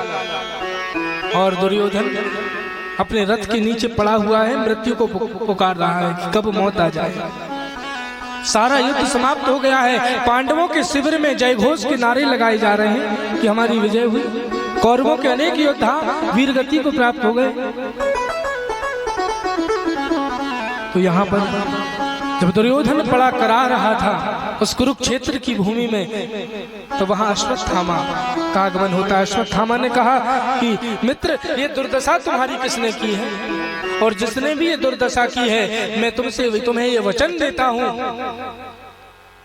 और दुर्योधन अपने रथ के नीचे पड़ा हुआ है, मृत्यु को पुकार रहा है कि कब मौत आ जाए। सारा युद्ध समाप्त हो गया है। पांडवों के शिविर में जयघोष के नारे लगाए जा रहे हैं कि हमारी विजय हुई। कौरवों के अनेक योद्धा वीरगति को प्राप्त हो गए। तो यहाँ पर जब दुर्योधन पड़ा करा रहा था उस कुरुक्षेत्र की भूमि में, तो वहां अश्वत्थामा का आगमन होता है। अश्वत्थामा ने कहा कि मित्र, ये दुर्दशा तुम्हारी किसने की है, और जिसने भी ये दुर्दशा की है मैं तुम्हें ये वचन देता हूं।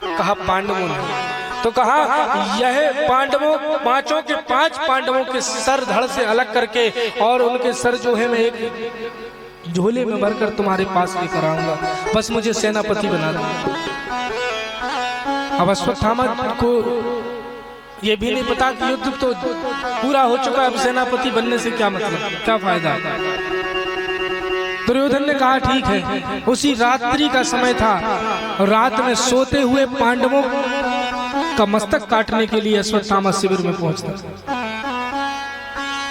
कहा पांडवों ने। तो कहा यह पांडवों पांचों के 5 पांडवों के सर धड़ से अलग करके और उनके सर जो है मैं एक झोले में भरकर तुम्हारे पास लेकर आऊंगा, बस मुझे सेनापति बना दो। अब अश्वत्थामा को यह भी नहीं पता कि युद्ध तो पूरा हो चुका है, अब सेनापति बनने से क्या मतलब, क्या फायदा। दुर्योधन ने कहा ठीक है। उसी रात्रि का समय था, रात में सोते हुए पांडवों का मस्तक काटने के लिए अश्वत्थामा शिविर में पहुंचता।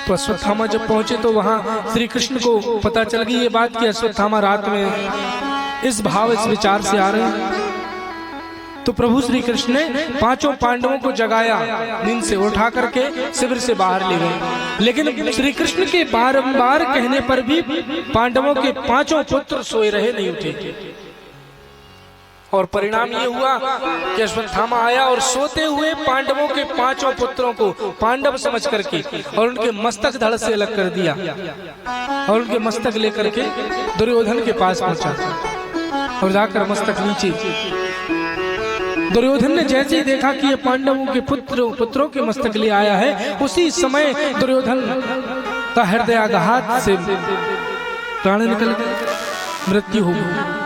तो अश्वत्थामा जब पहुंचे तो वहां श्री कृष्ण को पता चल गई ये बात कि अश्वत्थामा रात में इस भाव इस विचार से आ रहे हैं। तो प्रभु श्री कृष्ण ने 5 पांडवों को जगाया, नींद से उठा करके शिविर से बाहर ले गए। लेकिन श्री कृष्ण के बारंबार कहने पर भी पांडवों के 5 पुत्र सोए रहे, नहीं उठे। और परिणाम ये हुआ कि अश्वत्थामा आया और सोते हुए पांडवों के 5 पुत्रों को पांडव समझ करके और उनके मस्तक धड़ से अलग कर दिया और उनके मस्तक लेकर के दुर्योधन के पास पहुंचा और जाकर मस्तक नीचे। दुर्योधन ने जैसे ही देखा कि ये पांडवों के पुत्रों के मस्तक ले आया है, उसी समय दुर्योधन का हृदयाघात से प्राण निकल गए, मृत्यु हो गई।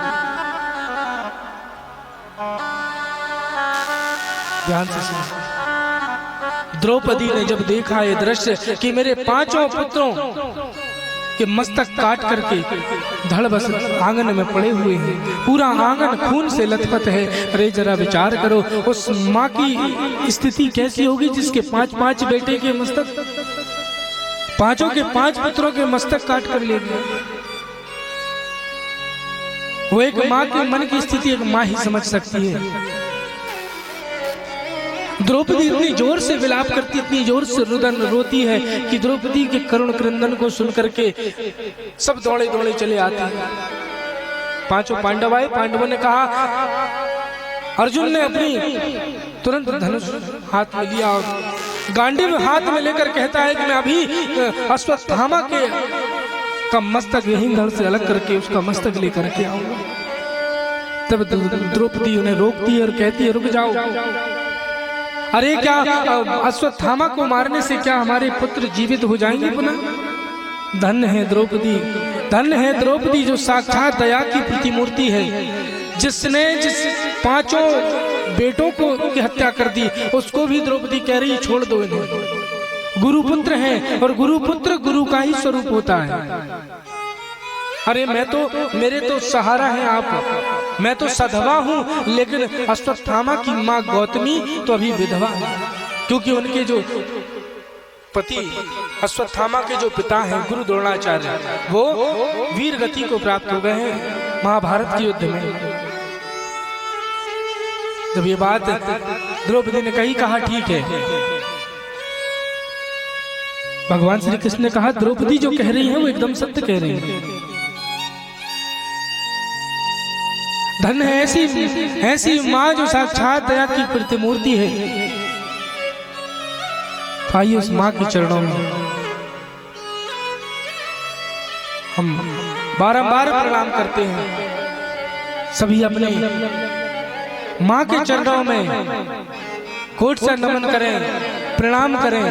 ध्यान से सुनो। द्रौपदी ने जब देखा ये दृश्य कि मेरे 5 पुत्रों के मस्तक काट करके धड़ बस आंगन में पड़े हुए हैं, पूरा आंगन खून से लथपथ है। अरे जरा विचार करो उस माँ की स्थिति कैसी होगी जिसके 5 बेटे के मस्तक, 5 के 5 पुत्रों के मस्तक काट कर ले गए। वो एक माँ के मन की स्थिति एक माँ ही समझ सकती है। द्रौपदी इतनी जोर से विलाप करती, इतनी जोर से रुदन रोती है कि द्रौपदी के करुण क्रंदन को सुन करके सब दौड़े दौड़े चले आते हैं। 5 पांडव आए। पांडवों ने कहा, अर्जुन ने अपनी तुरंत धनुष हाथ में लिया और गांडीव हाथ में लेकर कहता है कि मैं अभी अश्वत्थामा के का मस्तक यहीं धड़ से अलग करके उसका मस्तक लेकर के आऊंगा। तब द्रौपदी उन्हें रोकती है और कहती है रुक जाओ। अरे क्या अश्वत्थामा को मारने से क्या हमारे पुत्र जीवित हो जाएंगे पुनः? धन्य है द्रौपदी, धन्य है द्रौपदी जो साक्षात दया की प्रतिमूर्ति है, जिसने जिस 5 बेटों को की हत्या कर दी उसको भी द्रौपदी कह रही छोड़ दो इन्हें। गुरुपुत्र हैं और गुरुपुत्र गुरु का ही स्वरूप होता है। अरे मेरे तो सहारा है आप, मैं तो सधवा हूं, लेकिन अश्वत्थामा की माँ गौतमी तो अभी विधवा है, क्योंकि उनके जो पति अश्वत्थामा के जो पिता हैं गुरु द्रोणाचार्य, वो वीर गति को प्राप्त हो गए हैं महाभारत के युद्ध में। जब ये बात द्रौपदी ने कहा ठीक है। भगवान श्री कृष्ण ने कहा द्रौपदी जो कह रही है वो एकदम सत्य कह रही है। धन है ऐसी माँ जो साक्षात दया की प्रतिमूर्ति है। आइए उस माँ के चरणों में हम बारंबार प्रणाम करते हैं। सभी अपने माँ के चरणों में कोट से नमन करें, प्रणाम करें।